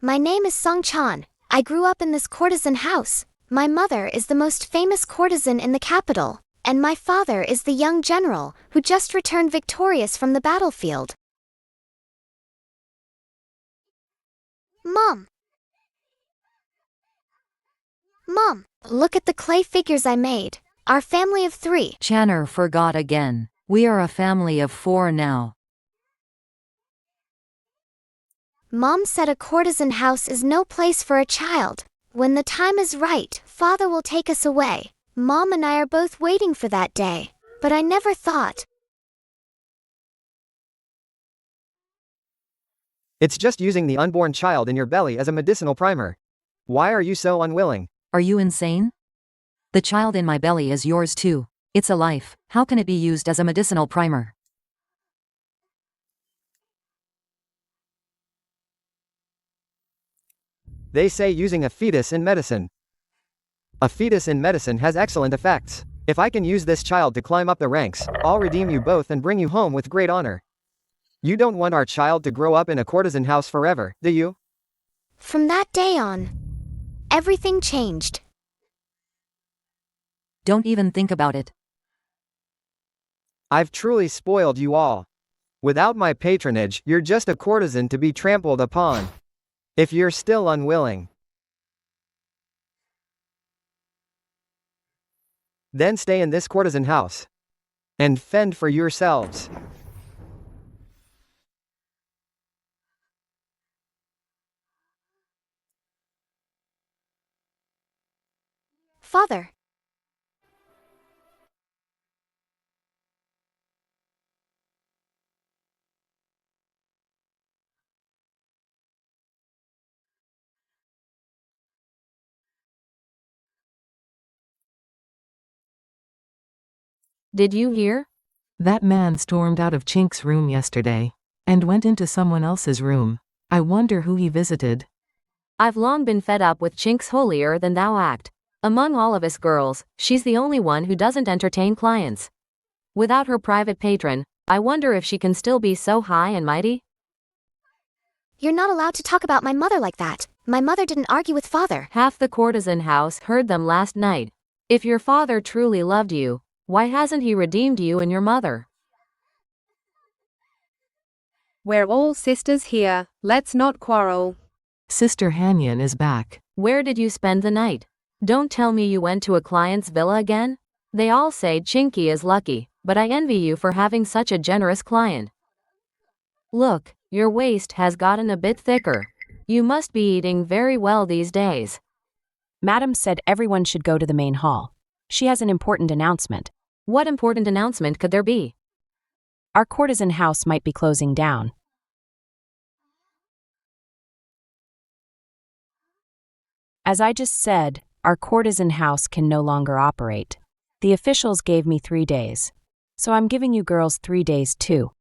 My name is Song Chan. I grew up in this courtesan house. My mother is the most famous courtesan in the capital, and my father is the young general who just returned victorious from the battlefield. Mom! Mom, look at the clay figures I made. Our family of 3. Channer forgot again. We are a family of 4 now. Mom said a courtesan house is no place for a child. When the time is right, Father will take us away. Mom and I are both waiting for that day. But I never thought. It's just using the unborn child in your belly as a medicinal primer. Why are you so unwilling? Are you insane? The child in my belly is yours too. It's a life. How can it be used as a medicinal primer? They say using a fetus in medicine. A fetus in medicine has excellent effects. If I can use this child to climb up the ranks, I'll redeem you both and bring you home with great honor. You don't want our child to grow up in a courtesan house forever, do you? From that day on, everything changed. Don't even think about it. I've truly spoiled you all. Without my patronage, you're just a courtesan to be trampled upon. If you're still unwilling, then stay in this courtesan house and fend for yourselves. Father. Did you hear? That man stormed out of Chink's room yesterday and went into someone else's room. I wonder who he visited. I've long been fed up with Chink's holier than thou act. Among all of us girls, she's the only one who doesn't entertain clients. Without her private patron, I wonder if she can still be so high and mighty? You're not allowed to talk about my mother like that. My mother didn't argue with Father. Half the courtesan house heard them last night. If your father truly loved you, why hasn't he redeemed you and your mother? We're all sisters here, let's not quarrel. Sister Hanyan is back. Where did you spend the night? Don't tell me you went to a client's villa again? They all say Chinky is lucky, but I envy you for having such a generous client. Look, your waist has gotten a bit thicker. You must be eating very well these days. Madam said everyone should go to the main hall. She has an important announcement. What important announcement could there be? Our courtesan house might be closing down. As I just said, our courtesan house can no longer operate. The officials gave me 3 days. So I'm giving you girls 3 days too.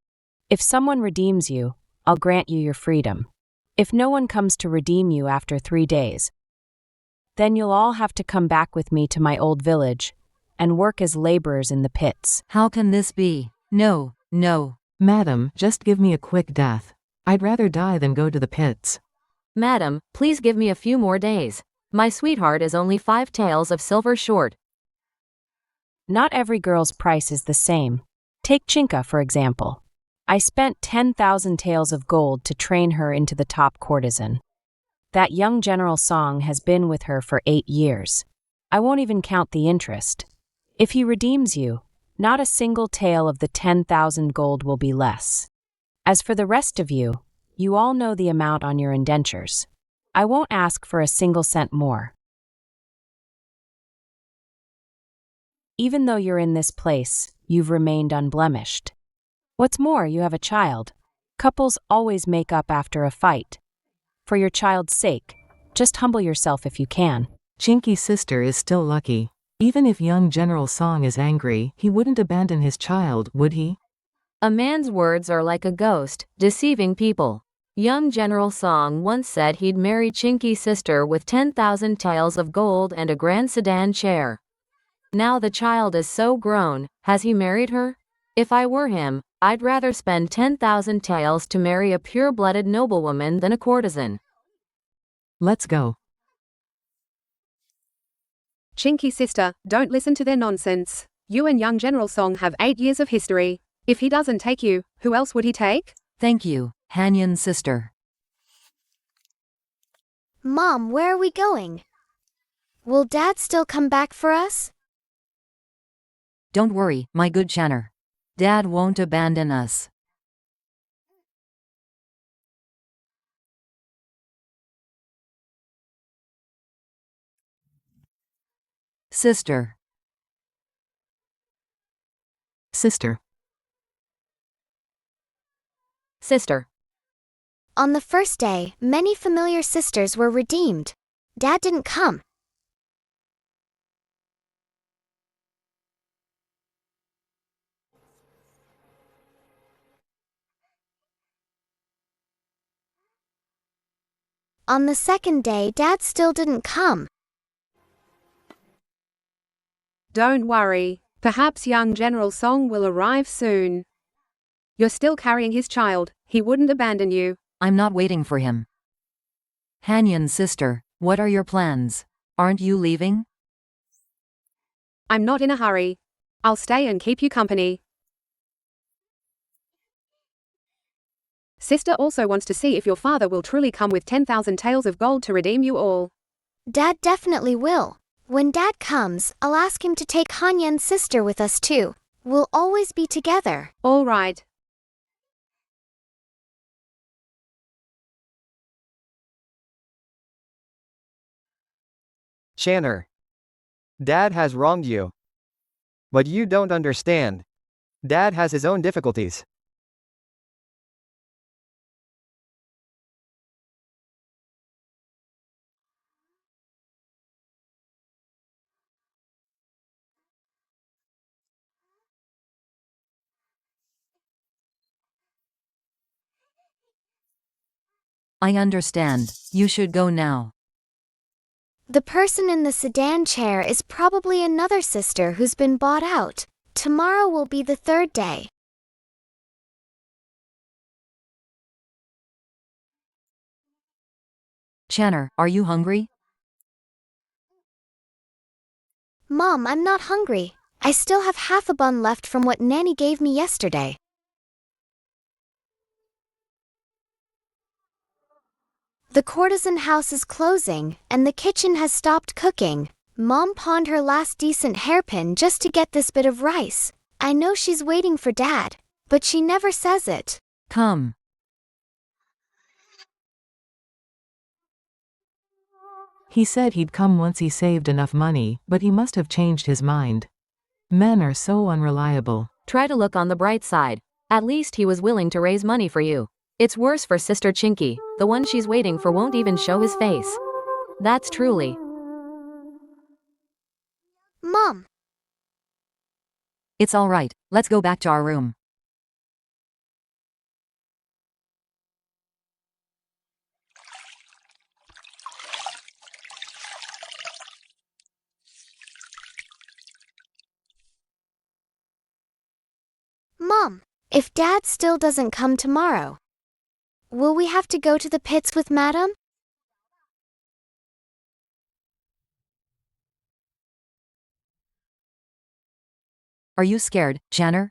If someone redeems you, I'll grant you your freedom. If no one comes to redeem you after 3 days, then you'll all have to come back with me to my old village and work as laborers in the pits. How can this be? No, no. Madam, just give me a quick death. I'd rather die than go to the pits. Madam, please give me a few more days. My sweetheart is only 5 taels of silver short. Not every girl's price is the same. Take Chinka, for example. I spent 10,000 taels of gold to train her into the top courtesan. That young General Song has been with her for 8 years. I won't even count the interest. If he redeems you, not a single tael of the 10,000 gold will be less. As for the rest of you, you all know the amount on your indentures. I won't ask for a single cent more. Even though you're in this place, you've remained unblemished. What's more, you have a child. Couples always make up after a fight. For your child's sake, just humble yourself if you can. Chinky's sister is still lucky. Even if young General Song is angry, he wouldn't abandon his child, would he? A man's words are like a ghost, deceiving people. Young General Song once said he'd marry Chinky's sister with 10,000 taels of gold and a grand sedan chair. Now the child is so grown, has he married her? If I were him, I'd rather spend 10,000 taels to marry a pure-blooded noblewoman than a courtesan. Let's go. Chinky sister, don't listen to their nonsense. You and young General Song have 8 years of history. If he doesn't take you, who else would he take? Thank you, Hanyan sister. Mom, where are we going? Will Dad still come back for us? Don't worry, my good Channer. Dad won't abandon us. Sister. Sister. Sister. On the first day, many familiar sisters were redeemed. Dad didn't come. On the second day, Dad still didn't come. Don't worry. Perhaps young General Song will arrive soon. You're still carrying his child. He wouldn't abandon you. I'm not waiting for him. Hanyan sister, what are your plans? Aren't you leaving? I'm not in a hurry. I'll stay and keep you company. Sister also wants to see if your father will truly come with 10,000 taels of gold to redeem you all. Dad definitely will. When Dad comes, I'll ask him to take Hanyan's sister with us too. We'll always be together. All right. Channer. Dad has wronged you. But you don't understand. Dad has his own difficulties. I understand. You should go now. The person in the sedan chair is probably another sister who's been bought out. Tomorrow will be the third day. Channer, are you hungry? Mom, I'm not hungry. I still have half a bun left from what Nanny gave me yesterday. The courtesan house is closing, and the kitchen has stopped cooking. Mom pawned her last decent hairpin just to get this bit of rice. I know she's waiting for Dad, but she never says it. Come. He said he'd come once he saved enough money, but he must have changed his mind. Men are so unreliable. Try to look on the bright side. At least he was willing to raise money for you. It's worse for Sister Chinky. The one she's waiting for won't even show his face. That's truly. Mom. It's all right. Let's go back to our room. Mom, if Dad still doesn't come tomorrow, will we have to go to the pits with Madam? Are you scared, Channer?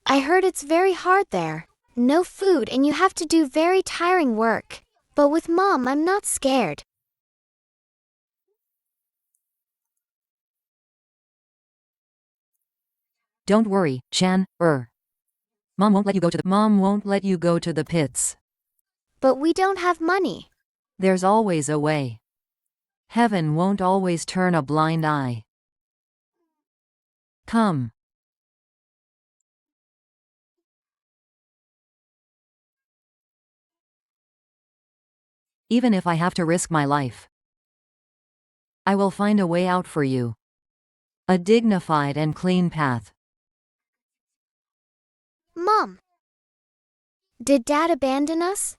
I heard it's very hard there. No food and you have to do very tiring work. But with Mom, I'm not scared. Don't worry, Mom won't let you go to the pits. But we don't have money. There's always a way. Heaven won't always turn a blind eye. Come. Even if I have to risk my life, I will find a way out for you. A dignified and clean path. Mom. Did Dad abandon us?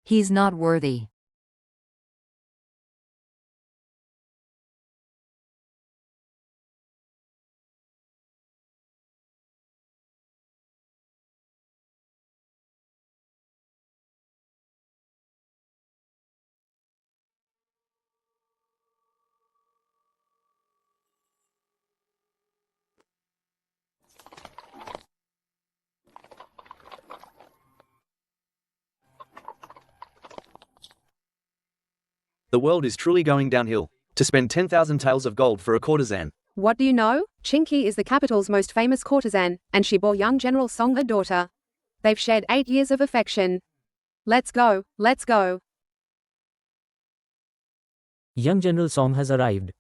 He's not worthy. The world is truly going downhill. To spend 10,000 taels of gold for a courtesan. What do you know? Chinky is the capital's most famous courtesan, and she bore young General Song a daughter. They've shared 8 years of affection. Let's go, let's go. Young General Song has arrived.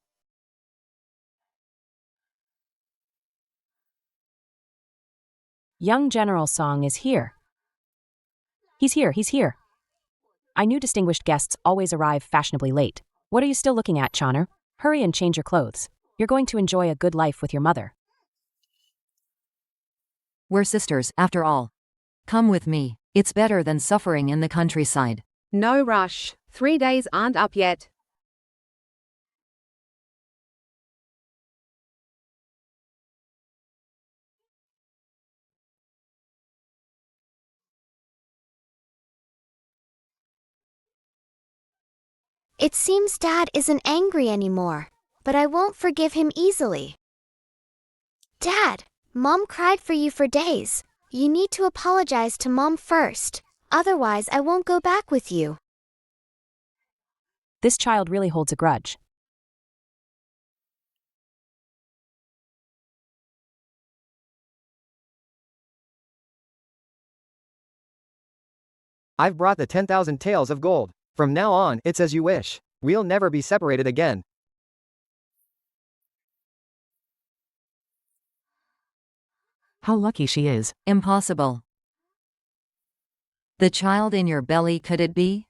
Young General Song is here. He's here, he's here. I knew distinguished guests always arrive fashionably late. What are you still looking at, Choner? Hurry and change your clothes. You're going to enjoy a good life with your mother. We're sisters, after all. Come with me. It's better than suffering in the countryside. No rush. 3 days aren't up yet. It seems Dad isn't angry anymore, but I won't forgive him easily. Dad, Mom cried for you for days. You need to apologize to Mom first, otherwise I won't go back with you. This child really holds a grudge. I've brought the 10,000 taels of gold. From now on, it's as you wish. We'll never be separated again. How lucky she is. Impossible. The child in your belly, could it be?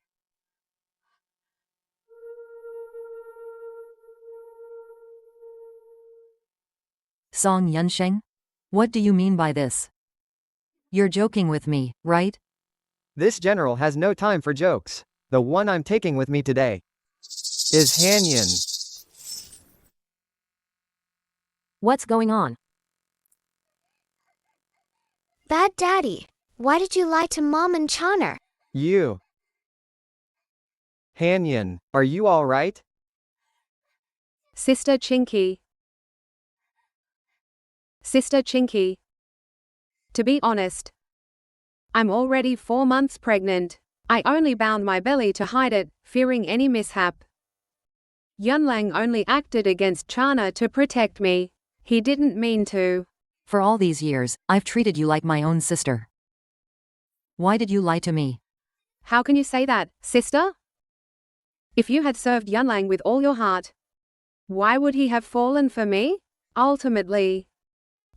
Song Yunsheng? What do you mean by this? You're joking with me, right? This general has no time for jokes. The one I'm taking with me today is Hanyan. What's going on? Bad Daddy, why did you lie to Mom and Choner? You. Hanyan, are you all right? Sister Chinky. Sister Chinky. To be honest, I'm already 4 months pregnant. I only bound my belly to hide it, fearing any mishap. Yunlang only acted against Chana to protect me. He didn't mean to. For all these years, I've treated you like my own sister. Why did you lie to me? How can you say that, sister? If you had served Yunlang with all your heart, why would he have fallen for me? Ultimately,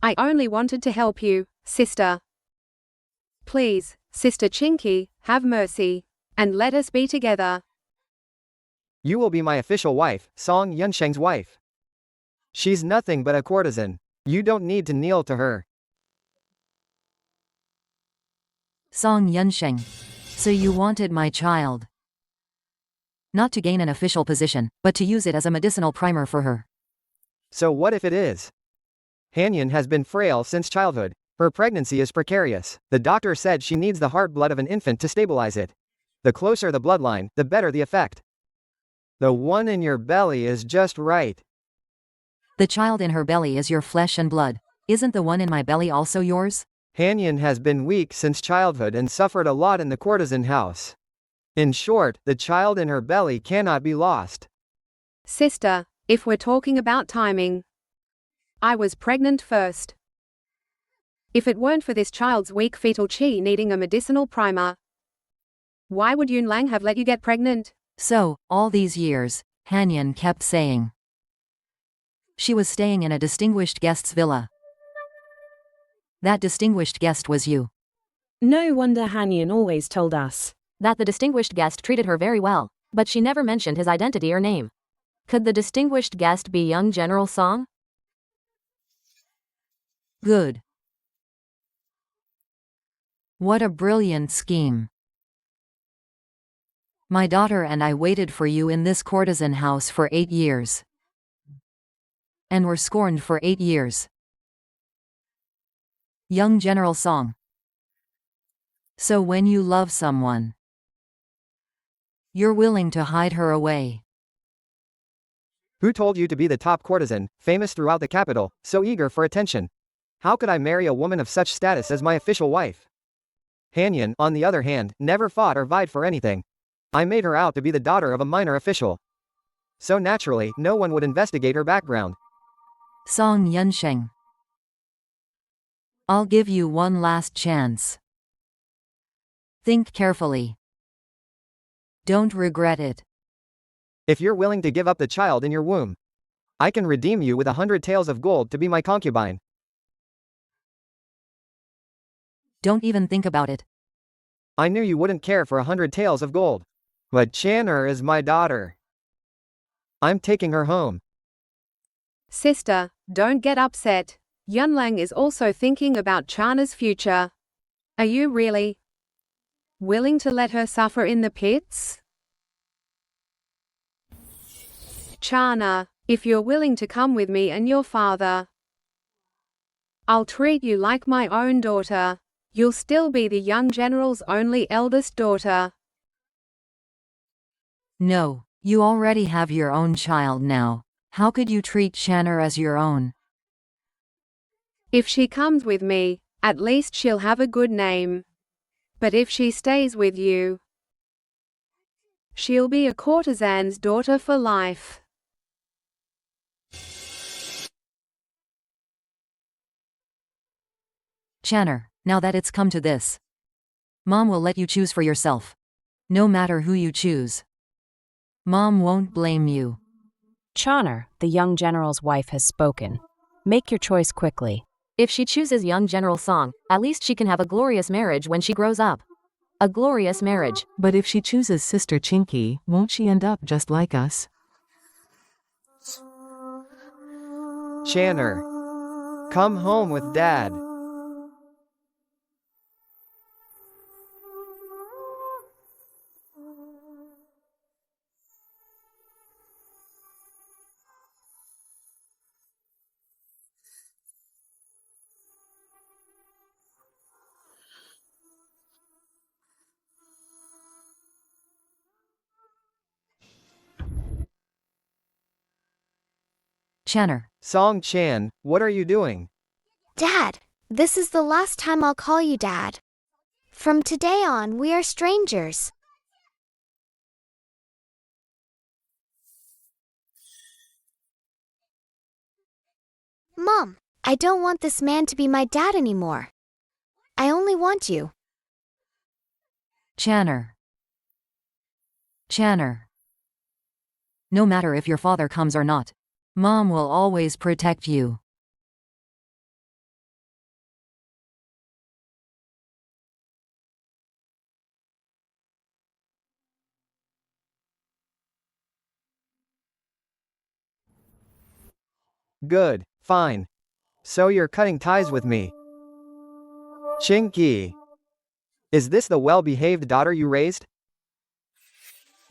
I only wanted to help you, sister. Please, Sister Chinky, have mercy, and let us be together. You will be my official wife, Song Yunsheng's wife. She's nothing but a courtesan. You don't need to kneel to her. Song Yunsheng. So you wanted my child. Not to gain an official position, but to use it as a medicinal primer for her. So what if it is? Hanyan has been frail since childhood. Her pregnancy is precarious. The doctor said she needs the heart blood of an infant to stabilize it. The closer the bloodline, the better the effect. The one in your belly is just right. The child in her belly is your flesh and blood. Isn't the one in my belly also yours? Hanyan has been weak since childhood and suffered a lot in the courtesan house. In short, the child in her belly cannot be lost. Sister, if we're talking about timing, I was pregnant first. If it weren't for this child's weak fetal chi needing a medicinal primer, why would Yunlang have let you get pregnant? So, all these years, Hanyan kept saying she was staying in a distinguished guest's villa. That distinguished guest was you. No wonder Hanyan always told us That the distinguished guest treated her very well, but she never mentioned his identity or name. Could the distinguished guest be young General Song? Good. What a brilliant scheme. My daughter and I waited for you in this courtesan house for 8 years. And were scorned for 8 years. Young General Song. So when you love someone, you're willing to hide her away. Who told you to be the top courtesan, famous throughout the capital, so eager for attention? How could I marry a woman of such status as my official wife? Hanyan, on the other hand, never fought or vied for anything. I made her out to be the daughter of a minor official. So naturally, no one would investigate her background. Song Yunsheng. I'll give you one last chance. Think carefully. Don't regret it. If you're willing to give up the child in your womb, I can redeem you with 100 taels of gold to be my concubine. Don't even think about it. I knew you wouldn't care for 100 taels of gold. But Channer is my daughter. I'm taking her home. Sister, don't get upset. Yunlang is also thinking about Chana's future. Are you really willing to let her suffer in the pits? Chana, if you're willing to come with me and your father, I'll treat you like my own daughter. You'll still be the young general's only eldest daughter. No, you already have your own child now. How could you treat Channer as your own? If she comes with me, at least she'll have a good name. But if she stays with you, she'll be a courtesan's daughter for life. Channer, now that it's come to this, Mom will let you choose for yourself. No matter who you choose. Mom won't blame you. Channer, the young general's wife, has spoken. Make your choice quickly. If she chooses young General Song, at least she can have a glorious marriage when she grows up. A glorious marriage. But if she chooses Sister Chinky, won't she end up just like us? Channer, come home with Dad. Channer. Song Chan, what are you doing? Dad, this is the last time I'll call you Dad. From today on, we are strangers. Mom, I don't want this man to be my dad anymore. I only want you. Channer. Channer. No matter if your father comes or not, Mom will always protect you. Good, fine. So you're cutting ties with me. Chinky. Is this the well-behaved daughter you raised?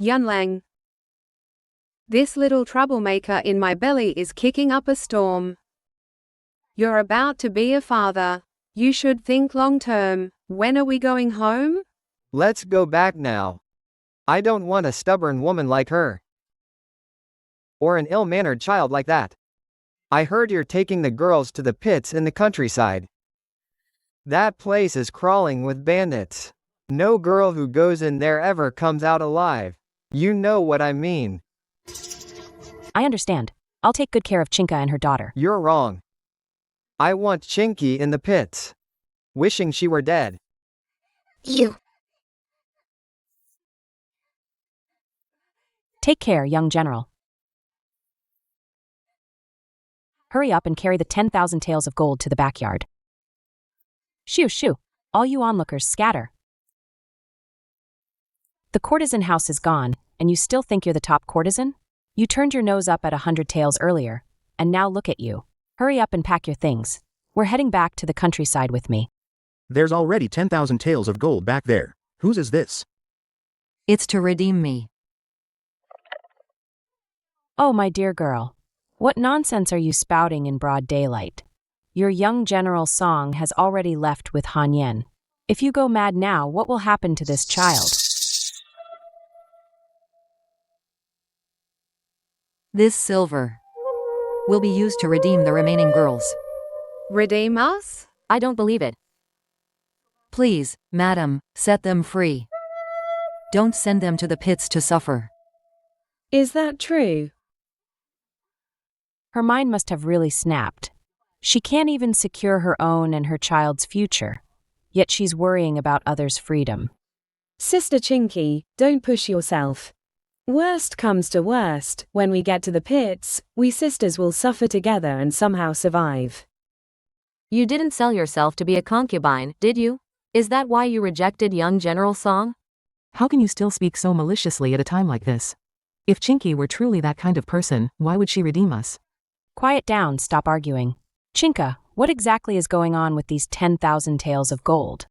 Yunlang. This little troublemaker in my belly is kicking up a storm. You're about to be a father. You should think long-term. When are we going home? Let's go back now. I don't want a stubborn woman like her. Or an ill-mannered child like that. I heard you're taking the girls to the pits in the countryside. That place is crawling with bandits. No girl who goes in there ever comes out alive. You know what I mean. I understand. I'll take good care of Chinka and her daughter. You're wrong. I want Chinky in the pits. Wishing she were dead. You. Take care, young general. Hurry up and carry the 10,000 taels of gold to the backyard. Shoo, shoo. All you onlookers scatter. The courtesan house is gone, and you still think you're the top courtesan? You turned your nose up at 100 taels earlier, and now look at you. Hurry up and pack your things. We're heading back to the countryside with me. There's already 10,000 taels of gold back there. Whose is this? It's to redeem me. Oh, my dear girl. What nonsense are you spouting in broad daylight? Your young General Song has already left with Han Yen. If you go mad now, what will happen to this child? This silver will be used to redeem the remaining girls. Redeem us? I don't believe it. Please, madam, set them free. Don't send them to the pits to suffer. Is that true? Her mind must have really snapped. She can't even secure her own and her child's future, yet she's worrying about others' freedom. Sister Chinky, don't push yourself. Worst comes to worst, when we get to the pits, we sisters will suffer together and somehow survive. You didn't sell yourself to be a concubine, did you? Is that why you rejected young General Song? How can you still speak so maliciously at a time like this? If Chinky were truly that kind of person, why would she redeem us? Quiet down, stop arguing. Chinka, what exactly is going on with these 10,000 taels of gold?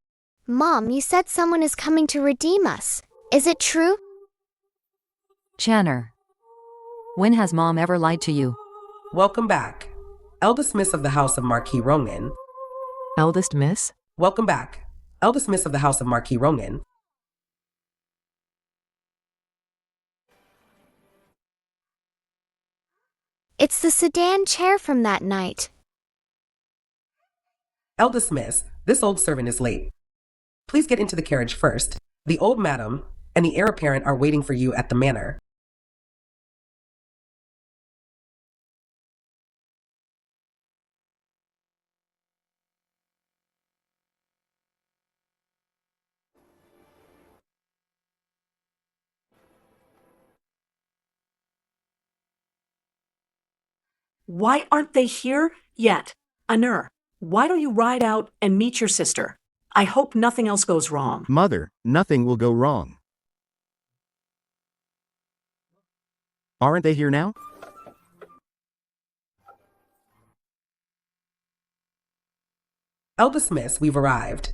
Mom, you said someone is coming to redeem us. Is it true? Channer. When has Mom ever lied to you? Welcome back. Eldest Miss of the House of Marquis Ronan. Eldest Miss? Welcome back. Eldest Miss of the House of Marquis Ronan. It's the sedan chair from that night. Eldest Miss, this old servant is late. Please get into the carriage first. The old madam and the heir apparent are waiting for you at the manor. Why aren't they here yet? Anur, why don't you ride out and meet your sister? I hope nothing else goes wrong. Mother, nothing will go wrong. Aren't they here now? Eldest Miss, we've arrived.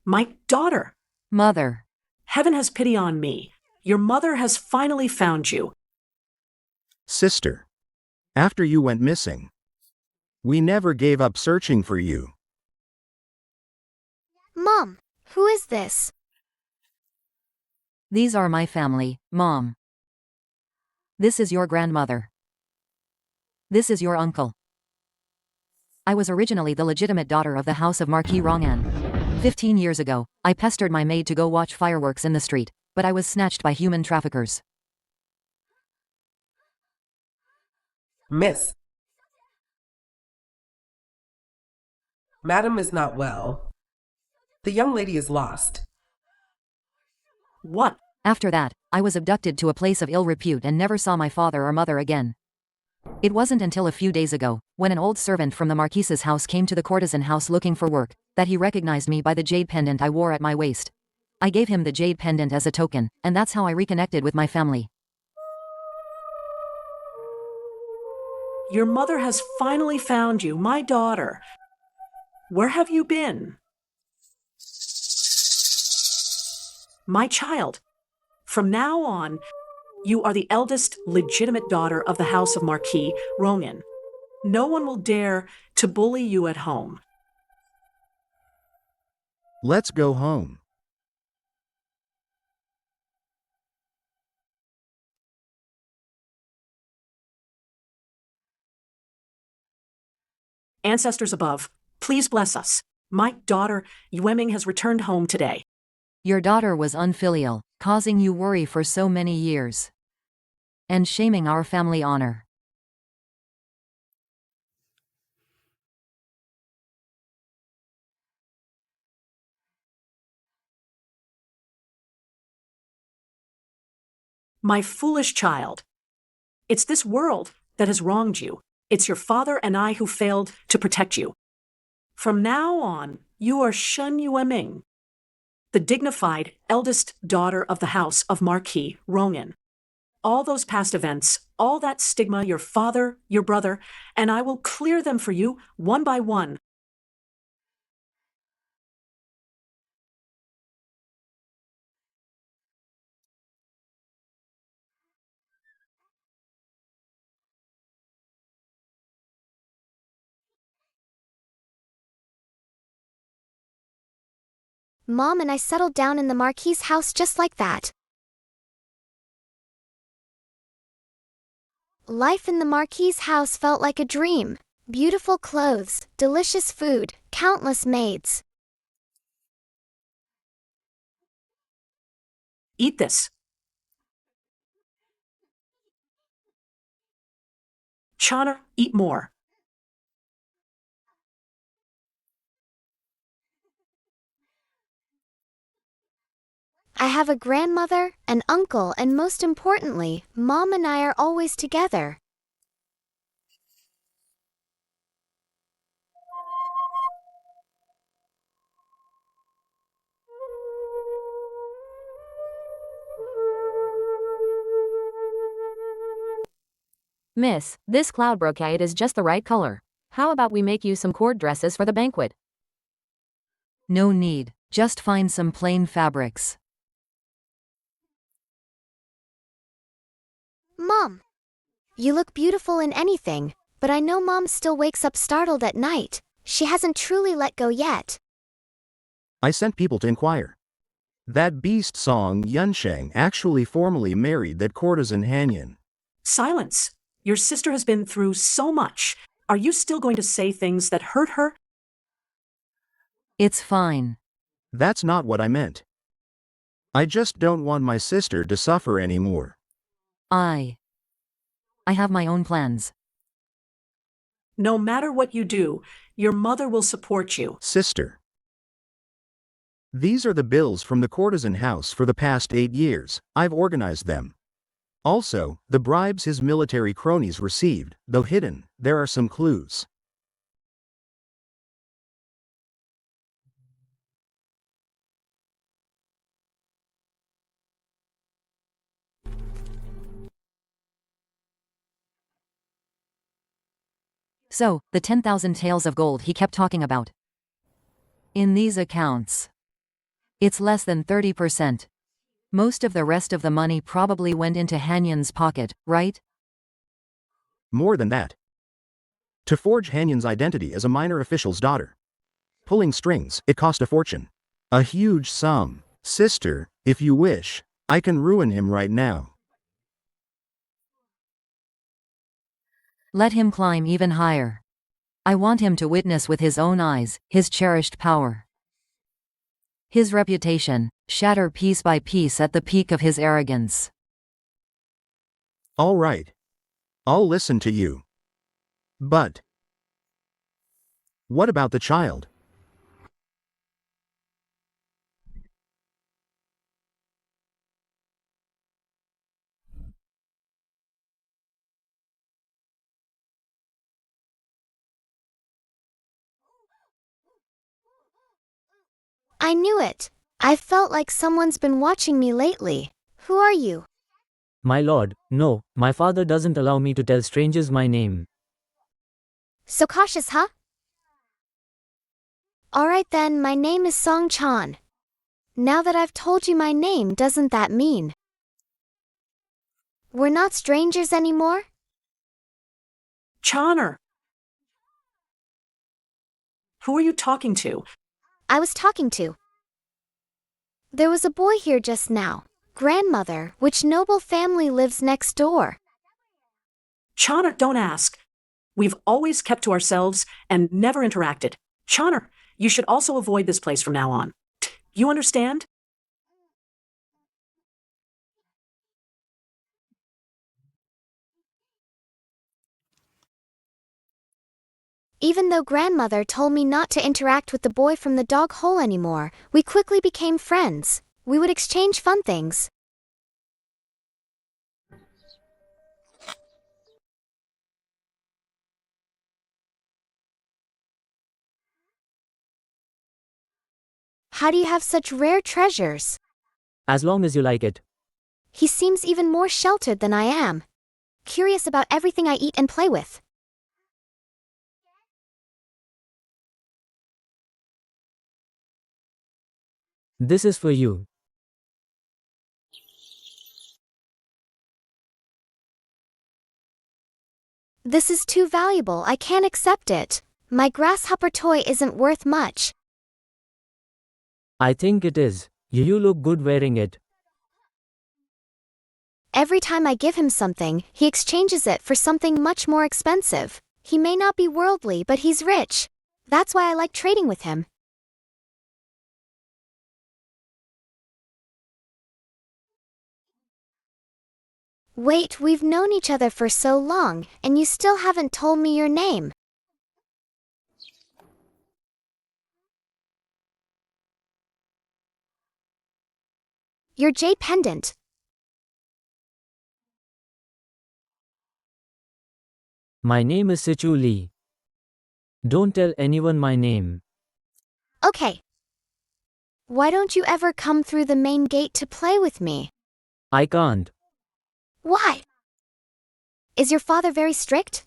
My daughter. Mother. Heaven has pity on me. Your mother has finally found you. Sister. After you went missing, we never gave up searching for you. Mom, who is this? These are my family, Mom. This is your grandmother. This is your uncle. I was originally the legitimate daughter of the House of Marquis Rongan. 15 years ago, I pestered my maid to go watch fireworks in the street, but I was snatched by human traffickers. Miss. Madam is not well. The young lady is lost. What? After that, I was abducted to a place of ill repute and never saw my father or mother again. It wasn't until a few days ago, when an old servant from the Marquise's house came to the courtesan house looking for work, that he recognized me by the jade pendant I wore at my waist. I gave him the jade pendant as a token, and that's how I reconnected with my family. Your mother has finally found you, my daughter. Where have you been? My child, from now on, you are the eldest legitimate daughter of the House of Marquis Ronan. No one will dare to bully you at home. Let's go home. Ancestors above, please bless us. My daughter, Yueming, has returned home today. Your daughter was unfilial, causing you worry for so many years. And shaming our family honor. My foolish child. It's this world that has wronged you. It's your father and I who failed to protect you. From now on, you are Shen Yueming, the dignified eldest daughter of the House of Marquis Ronan. All those past events, all that stigma, your father, your brother, and I will clear them for you one by one. Mom and I settled down in the Marquis' house just like that. Life in the Marquis' house felt like a dream. Beautiful clothes, delicious food, countless maids. Eat this. Chana, eat more. I have a grandmother, an uncle, and most importantly, Mom and I are always together. Miss, this cloud brocade is just the right color. How about we make you some cord dresses for the banquet? No need, just find some plain fabrics. Mom! You look beautiful in anything, but I know Mom still wakes up startled at night. She hasn't truly let go yet. I sent people to inquire. That beast Song Yunsheng actually formally married that courtesan Hanyan. Silence. Your sister has been through so much. Are you still going to say things that hurt her? It's fine. That's not what I meant. I just don't want my sister to suffer anymore. I have my own plans. No matter what you do, your mother will support you. Sister. These are the bills from the courtesan house for the past 8 years. I've organized them. Also, the bribes his military cronies received, though hidden, there are some clues. So, the 10,000 taels of gold he kept talking about. In these accounts, it's less than 30%. Most of the rest of the money probably went into Hanyan's pocket, right? More than that. To forge Hanyan's identity as a minor official's daughter. Pulling strings, it cost a fortune. A huge sum. Sister, if you wish, I can ruin him right now. Let him climb even higher. I want him to witness with his own eyes his cherished power. His reputation, shatter piece by piece at the peak of his arrogance. All right. I'll listen to you. But what about the child? I knew it. I felt like someone's been watching me lately. Who are you? My lord, no, my father doesn't allow me to tell strangers my name. So cautious, huh? Alright then, my name is Song Chan. Now that I've told you my name, doesn't that mean we're not strangers anymore? Chaner! Who are you talking to? I was talking to. There was a boy here just now. Grandmother, which noble family lives next door? Chaner, don't ask. We've always kept to ourselves and never interacted. Chaner, you should also avoid this place from now on. You understand? Even though grandmother told me not to interact with the boy from the dog hole anymore, we quickly became friends. We would exchange fun things. How do you have such rare treasures? As long as you like it. He seems even more sheltered than I am. Curious about everything I eat and play with. This is for you. This is too valuable, I can't accept it. My grasshopper toy isn't worth much. I think it is. You look good wearing it. Every time I give him something, he exchanges it for something much more expensive. He may not be worldly, but he's rich. That's why I like trading with him. Wait, we've known each other for so long, and you still haven't told me your name. Your J pendant. My name is Sichu Lee. Don't tell anyone my name. Okay. Why don't you ever come through the main gate to play with me? I can't. Why? Is your father very strict?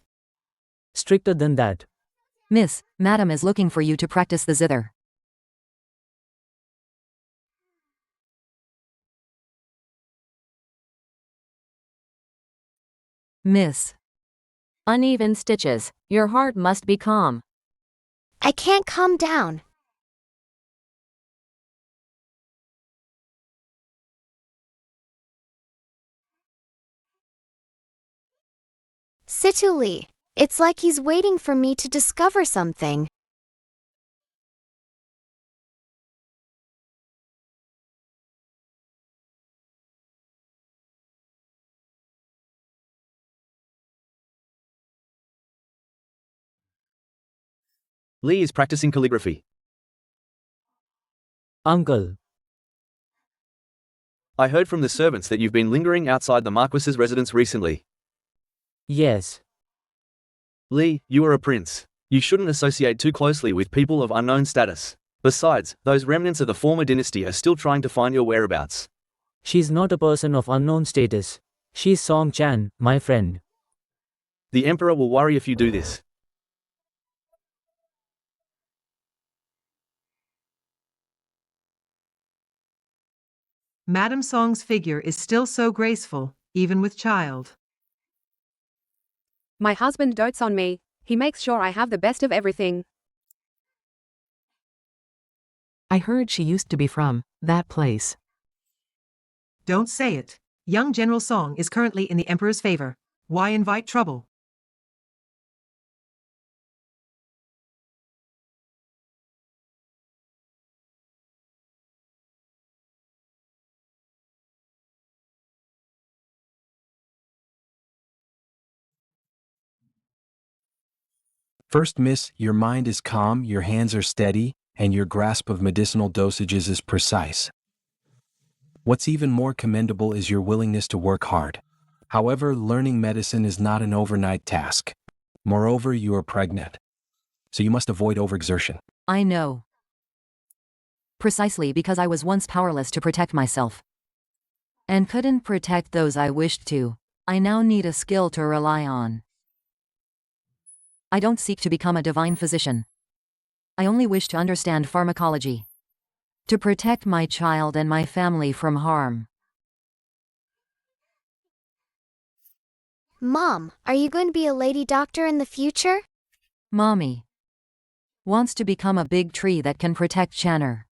Stricter than that. Miss, Madam is looking for you to practice the zither. Miss. Uneven stitches. Your heart must be calm. I can't calm down. Situli. It's like he's waiting for me to discover something. Lee is practicing calligraphy. Uncle. I heard from the servants that you've been lingering outside the Marquis's residence recently. Yes. Lee, you are a prince. You shouldn't associate too closely with people of unknown status. Besides, those remnants of the former dynasty are still trying to find your whereabouts. She's not a person of unknown status. She's Song Chan, my friend. The Emperor will worry if you do this. Madame Song's figure is still so graceful, even with child. My husband dotes on me. He makes sure I have the best of everything. I heard she used to be from that place. Don't say it. Young General Song is currently in the Emperor's favor. Why invite trouble? First, miss, your mind is calm, your hands are steady, and your grasp of medicinal dosages is precise. What's even more commendable is your willingness to work hard. However, learning medicine is not an overnight task. Moreover, you are pregnant. So you must avoid overexertion. I know. Precisely because I was once powerless to protect myself. And couldn't protect those I wished to. I now need a skill to rely on. I don't seek to become a divine physician. I only wish to understand pharmacology. To protect my child and my family from harm. Mom, are you going to be a lady doctor in the future? Mommy wants to become a big tree that can protect Channer.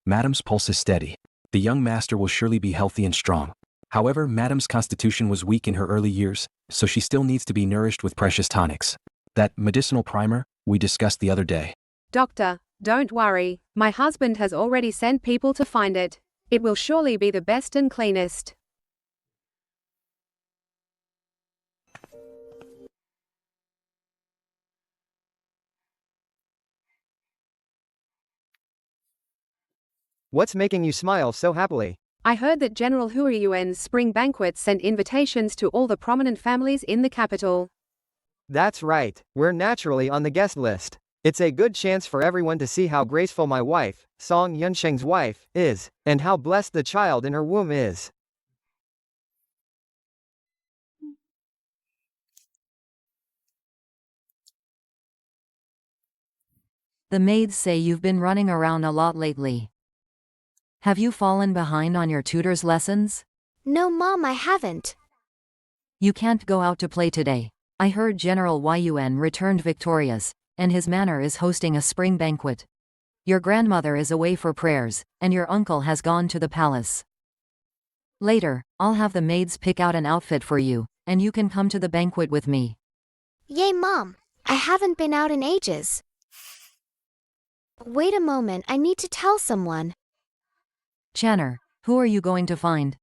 Madame's pulse is steady. The young master will surely be healthy and strong. However, Madame's constitution was weak in her early years, so she still needs to be nourished with precious tonics. That medicinal primer we discussed the other day. Doctor, don't worry. My husband has already sent people to find it. It will surely be the best and cleanest. What's making you smile so happily? I heard that General Huiyuan's spring banquet sent invitations to all the prominent families in the capital. That's right, we're naturally on the guest list. It's a good chance for everyone to see how graceful my wife, Song Yunsheng's wife, is, and how blessed the child in her womb is. The maids say you've been running around a lot lately. Have you fallen behind on your tutor's lessons? No, Mom, I haven't. You can't go out to play today. I heard General Yuan returned victorious, and his manor is hosting a spring banquet. Your grandmother is away for prayers, and your uncle has gone to the palace. Later, I'll have the maids pick out an outfit for you, and you can come to the banquet with me. Yay, Mom! I haven't been out in ages. Wait a moment, I need to tell someone. Channer, who are you going to find?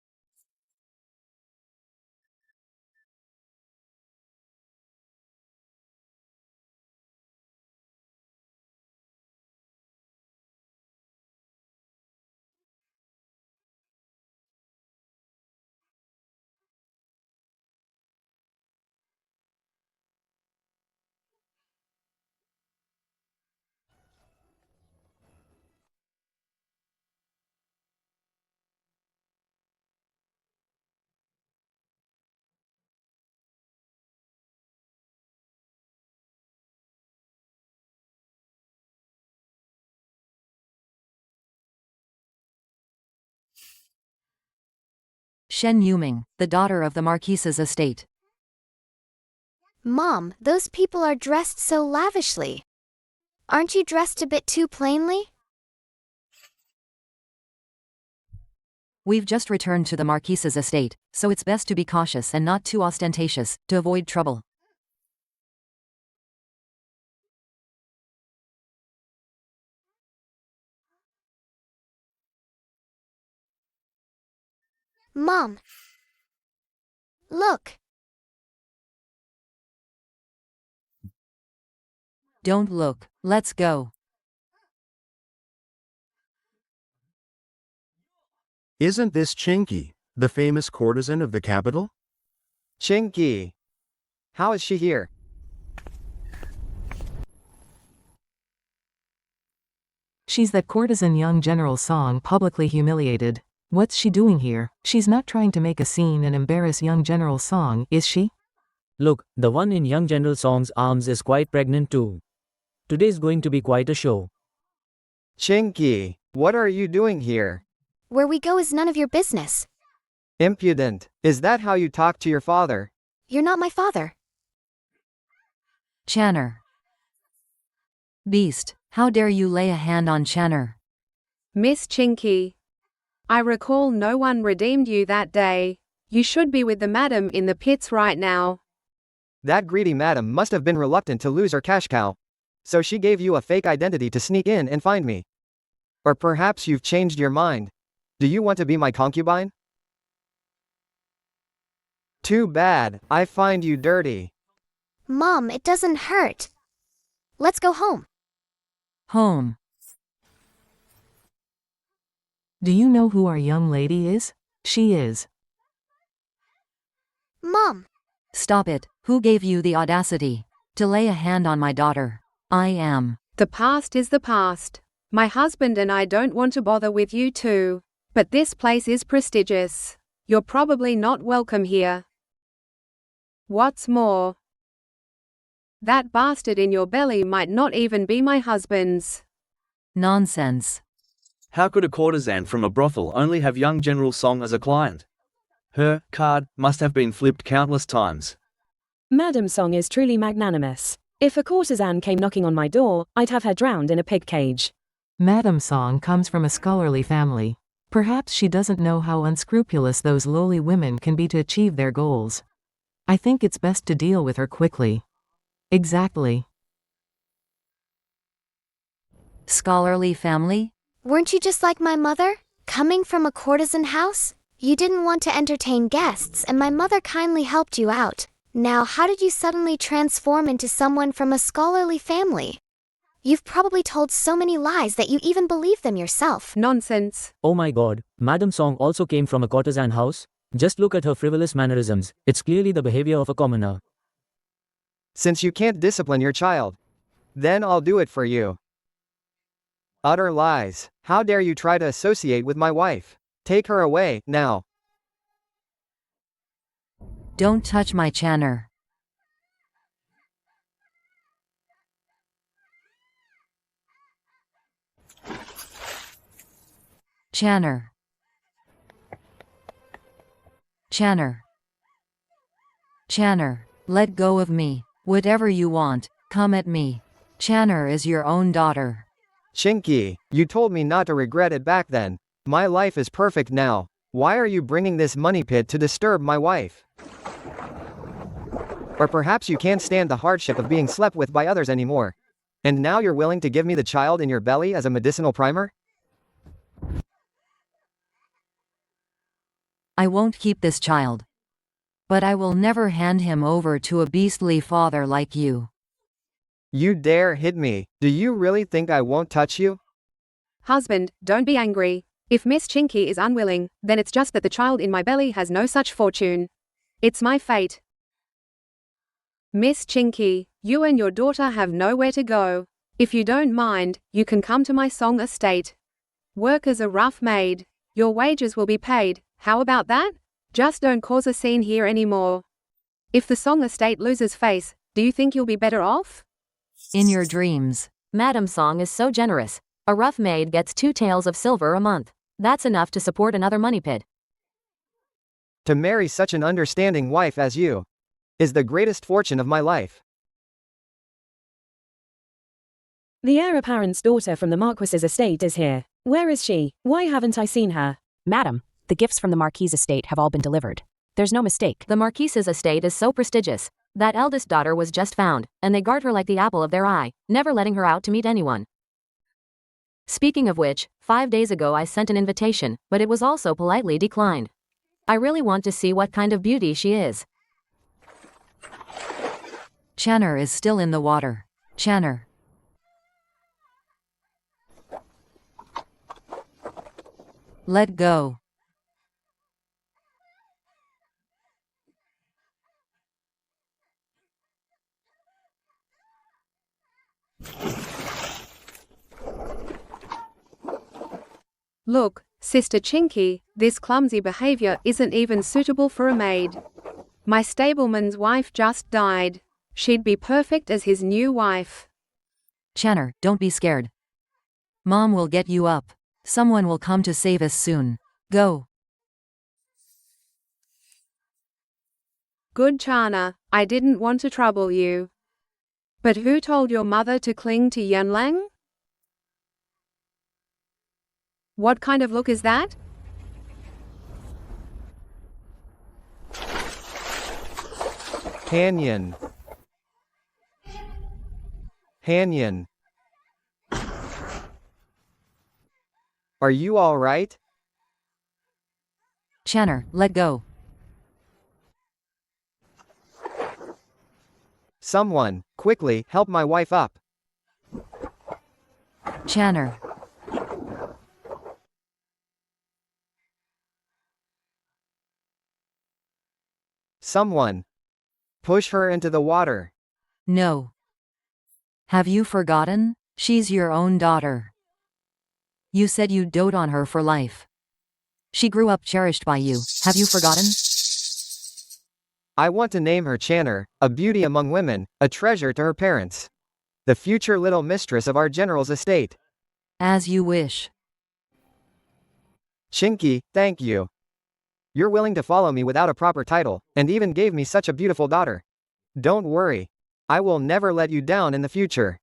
Shen Yuming, the daughter of the Marquise's estate. Mom, those people are dressed so lavishly. Aren't you dressed a bit too plainly? We've just returned to the Marquise's estate, so it's best to be cautious and not too ostentatious, to avoid trouble. Mom! Look! Don't look, let's go. Isn't this Chinky, the famous courtesan of the capital? Chinky. How is she here? She's that courtesan young General Song publicly humiliated. What's she doing here? She's not trying to make a scene and embarrass young General Song, is she? Look, the one in young General Song's arms is quite pregnant too. Today's going to be quite a show. Chinky, what are you doing here? Where we go is none of your business. Impudent. Is that how you talk to your father? You're not my father. Channer. Beast, how dare you lay a hand on Channer? Miss Chinky. I recall no one redeemed you that day. You should be with the madam in the pits right now. That greedy madam must have been reluctant to lose her cash cow. So she gave you a fake identity to sneak in and find me. Or perhaps you've changed your mind. Do you want to be my concubine? Too bad, I find you dirty. Mom, it doesn't hurt. Let's go home. Home. Do you know who our young lady is? She is. Mom! Stop it, who gave you the audacity to lay a hand on my daughter? I am. The past is the past. My husband and I don't want to bother with you too. But this place is prestigious. You're probably not welcome here. What's more, that bastard in your belly might not even be my husband's. Nonsense. How could a courtesan from a brothel only have young General Song as a client? Her card must have been flipped countless times. Madam Song is truly magnanimous. If a courtesan came knocking on my door, I'd have her drowned in a pig cage. Madam Song comes from a scholarly family. Perhaps she doesn't know how unscrupulous those lowly women can be to achieve their goals. I think it's best to deal with her quickly. Exactly. Scholarly family? Weren't you just like my mother? Coming from a courtesan house? You didn't want to entertain guests and my mother kindly helped you out. Now how did you suddenly transform into someone from a scholarly family? You've probably told so many lies that you even believe them yourself. Nonsense. Oh my god, Madam Song also came from a courtesan house? Just look at her frivolous mannerisms, it's clearly the behavior of a commoner. Since you can't discipline your child, then I'll do it for you. Utter lies. How dare you try to associate with my wife? Take her away, now. Don't touch my Channer. Channer. Channer. Channer, let go of me. Whatever you want, come at me. Channer is your own daughter. Chinky, you told me not to regret it back then. My life is perfect now. Why are you bringing this money pit to disturb my wife? Or perhaps you can't stand the hardship of being slept with by others anymore. And now you're willing to give me the child in your belly as a medicinal primer? I won't keep this child. But I will never hand him over to a beastly father like you. You dare hit me? Do you really think I won't touch you? Husband, don't be angry. If Miss Chinky is unwilling, then it's just that the child in my belly has no such fortune. It's my fate. Miss Chinky, you and your daughter have nowhere to go. If you don't mind, you can come to my Song estate. Work as a rough maid. Your wages will be paid. How about that? Just don't cause a scene here anymore. If the Song estate loses face, do you think you'll be better off? In your dreams. Madam Song is so generous. A rough maid gets 2 taels of silver a month. That's enough to support another money pit. To marry such an understanding wife as you is the greatest fortune of my life. The heir apparent's daughter from the Marquis's estate is here. Where is she? Why haven't I seen her? Madam, the gifts from the Marquis's estate have all been delivered. There's no mistake. The Marquise's estate is so prestigious. That eldest daughter was just found, and they guard her like the apple of their eye, never letting her out to meet anyone. Speaking of which, 5 days ago I sent an invitation, but it was also politely declined. I really want to see what kind of beauty she is. Channer is still in the water. Channer. Let go. Look, Sister Chinky, this clumsy behavior isn't even suitable for a maid. My stableman's wife just died. She'd be perfect as his new wife. Channer, don't be scared. Mom will get you up. Someone will come to save us soon. Go. Good Chana, I didn't want to trouble you. But who told your mother to cling to Yunlang? What kind of look is that? Hanyan. Hanyan. Are you all right? Channer, let go. Someone, quickly, help my wife up. Channer. Someone. Push her into the water. No. Have you forgotten? She's your own daughter. You said you'd dote on her for life. She grew up cherished by you. Have you forgotten? I want to name her Channer, a beauty among women, a treasure to her parents. The future little mistress of our general's estate. As you wish. Chinky, thank you. You're willing to follow me without a proper title, and even gave me such a beautiful daughter. Don't worry. I will never let you down in the future.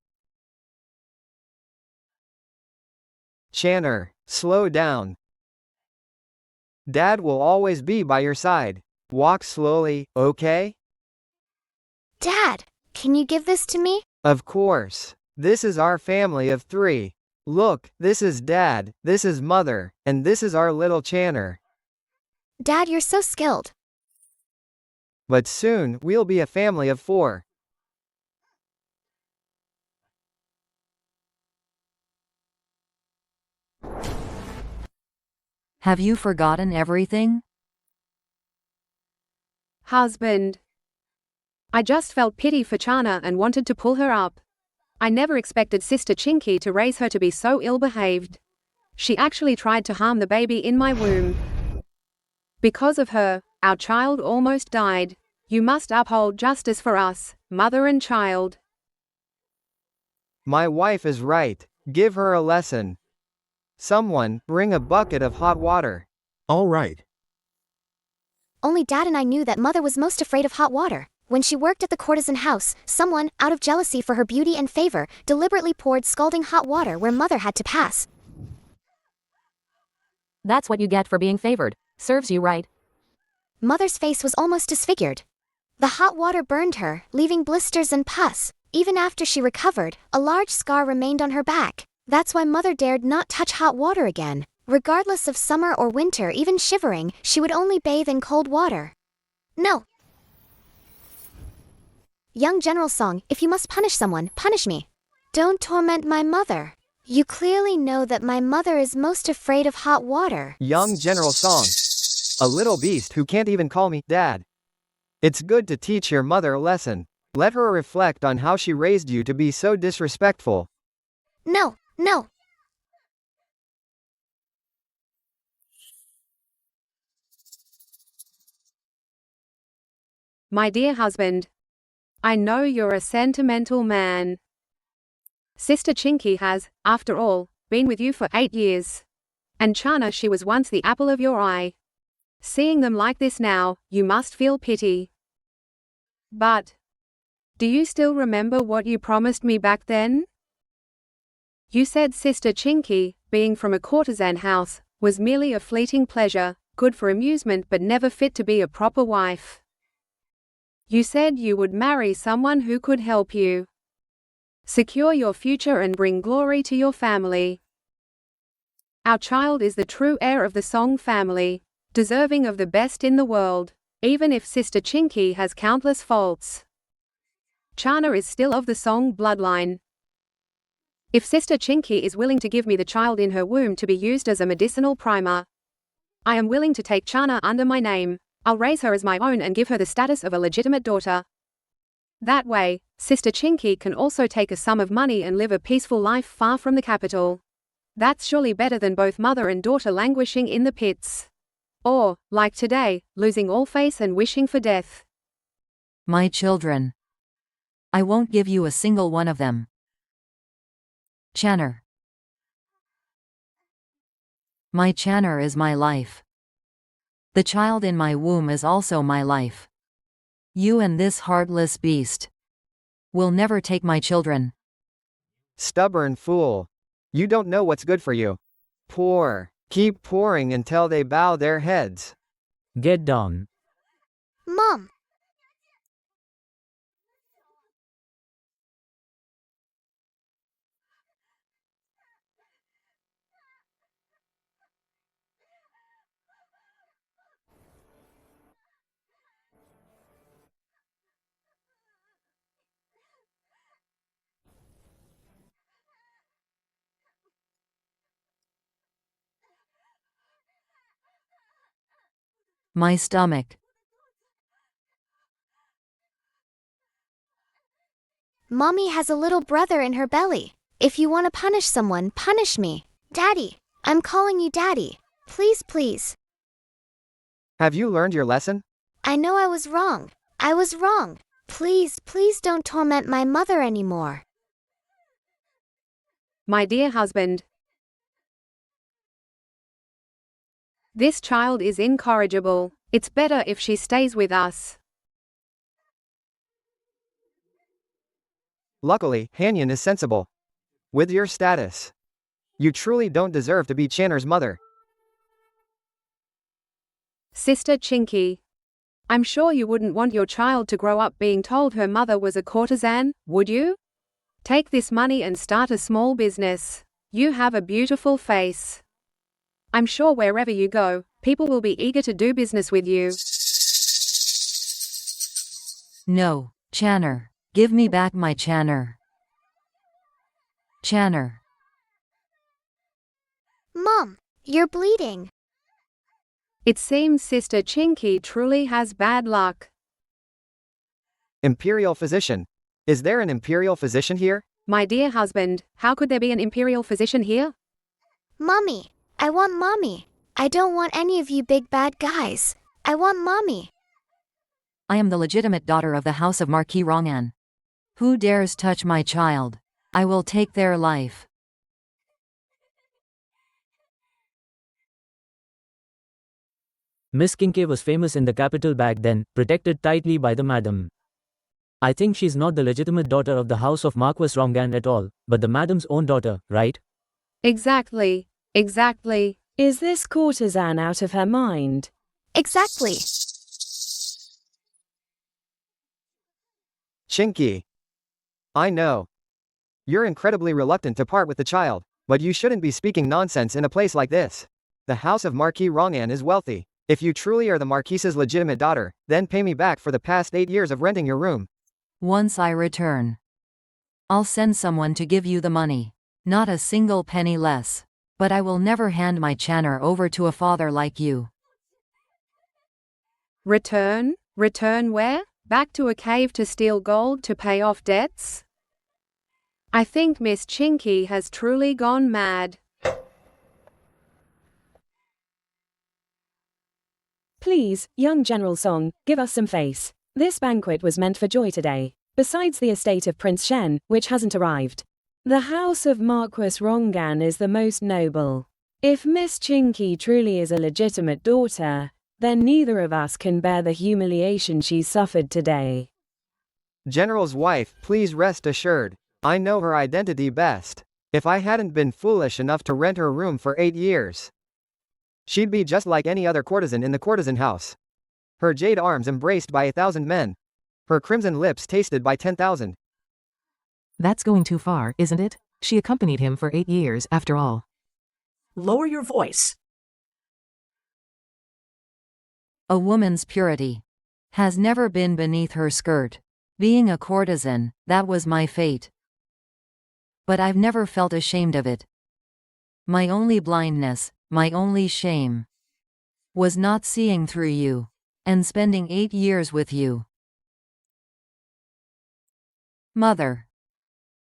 Channer, slow down. Dad will always be by your side. Walk slowly, okay? Dad, can you give this to me? Of course. This is our family of 3. Look, this is Dad, this is Mother, and this is our little Channer. Dad, you're so skilled. But soon, we'll be a family of 4. Have you forgotten everything? Husband. I just felt pity for Chana and wanted to pull her up. I never expected Sister Chinky to raise her to be so ill-behaved. She actually tried to harm the baby in my womb. Because of her, our child almost died. You must uphold justice for us, mother and child. My wife is right. Give her a lesson. Someone, bring a bucket of hot water. All right. Only Dad and I knew that Mother was most afraid of hot water. When she worked at the courtesan house, someone, out of jealousy for her beauty and favor, deliberately poured scalding hot water where Mother had to pass. That's what you get for being favored. Serves you right. Mother's face was almost disfigured. The hot water burned her, leaving blisters and pus. Even after she recovered, a large scar remained on her back. That's why Mother dared not touch hot water again. Regardless of summer or winter, even shivering, she would only bathe in cold water. No. Young General Song, if you must punish someone, punish me. Don't torment my mother. You clearly know that my mother is most afraid of hot water. Young General Song. A little beast who can't even call me Dad. It's good to teach your mother a lesson. Let her reflect on how she raised you to be so disrespectful. No, no. My dear husband, I know you're a sentimental man. Sister Chinky has, after all, been with you for 8 years. And Chana, she was once the apple of your eye. Seeing them like this now, you must feel pity. But, do you still remember what you promised me back then? You said Sister Chinky, being from a courtesan house, was merely a fleeting pleasure, good for amusement but never fit to be a proper wife. You said you would marry someone who could help you secure your future and bring glory to your family. Our child is the true heir of the Song family, deserving of the best in the world, even if Sister Chinky has countless faults. Chana is still of the Song bloodline. If Sister Chinky is willing to give me the child in her womb to be used as a medicinal primer, I am willing to take Chana under my name. I'll raise her as my own and give her the status of a legitimate daughter. That way, Sister Chinky can also take a sum of money and live a peaceful life far from the capital. That's surely better than both mother and daughter languishing in the pits. Or, like today, losing all face and wishing for death. My children. I won't give you a single one of them. Channer. My Channer is my life. The child in my womb is also my life. You and this heartless beast will never take my children. Stubborn fool. You don't know what's good for you. Pour. Keep pouring until they bow their heads. Get down. Mom. My stomach. Mommy has a little brother in her belly. If you want to punish someone, punish me. Daddy. I'm calling you Daddy. Please, please. Have you learned your lesson? I know I was wrong. I was wrong. Please, please don't torment my mother anymore. My dear husband, this child is incorrigible. It's better if she stays with us. Luckily, Hanyan is sensible. With your status, you truly don't deserve to be Channer's mother. Sister Chinky, I'm sure you wouldn't want your child to grow up being told her mother was a courtesan, would you? Take this money and start a small business. You have a beautiful face. I'm sure wherever you go, people will be eager to do business with you. No, Channer. Give me back my Channer. Channer. Mom, you're bleeding. It seems Sister Chinky truly has bad luck. Imperial physician. Is there an imperial physician here? My dear husband, how could there be an imperial physician here? Mommy. I want Mommy. I don't want any of you big bad guys. I want Mommy. I am the legitimate daughter of the House of Marquis Rongan. Who dares touch my child? I will take their life. Miss Kincaid was famous in the capital back then, protected tightly by the madam. I think she's not the legitimate daughter of the house of Marquis Rongan at all, but the madam's own daughter, right? Exactly. Exactly. Is this courtesan out of her mind? Exactly. Chinky. I know. You're incredibly reluctant to part with the child, but you shouldn't be speaking nonsense in a place like this. The house of Marquis Rongan is wealthy. If you truly are the Marquise's legitimate daughter, then pay me back for the past 8 years of renting your room. Once I return, I'll send someone to give you the money. Not a single penny less. But I will never hand my Channer over to a father like you. Return? Return where? Back to a cave to steal gold to pay off debts? I think Miss Chinky has truly gone mad. Please, young General Song, give us some face. This banquet was meant for joy today, besides the estate of Prince Shen, which hasn't arrived. The house of Marquis Rongan is the most noble. If Miss Chinky truly is a legitimate daughter, then neither of us can bear the humiliation she suffered today. General's wife, please rest assured. I know her identity best. If I hadn't been foolish enough to rent her room for 8 years, she'd be just like any other courtesan in the courtesan house. Her jade arms embraced by 1,000 men. Her crimson lips tasted by 10,000. That's going too far, isn't it? She accompanied him for 8 years, after all. Lower your voice. A woman's purity has never been beneath her skirt. Being a courtesan, that was my fate. But I've never felt ashamed of it. My only blindness, my only shame, was not seeing through you, and spending 8 years with you. Mother,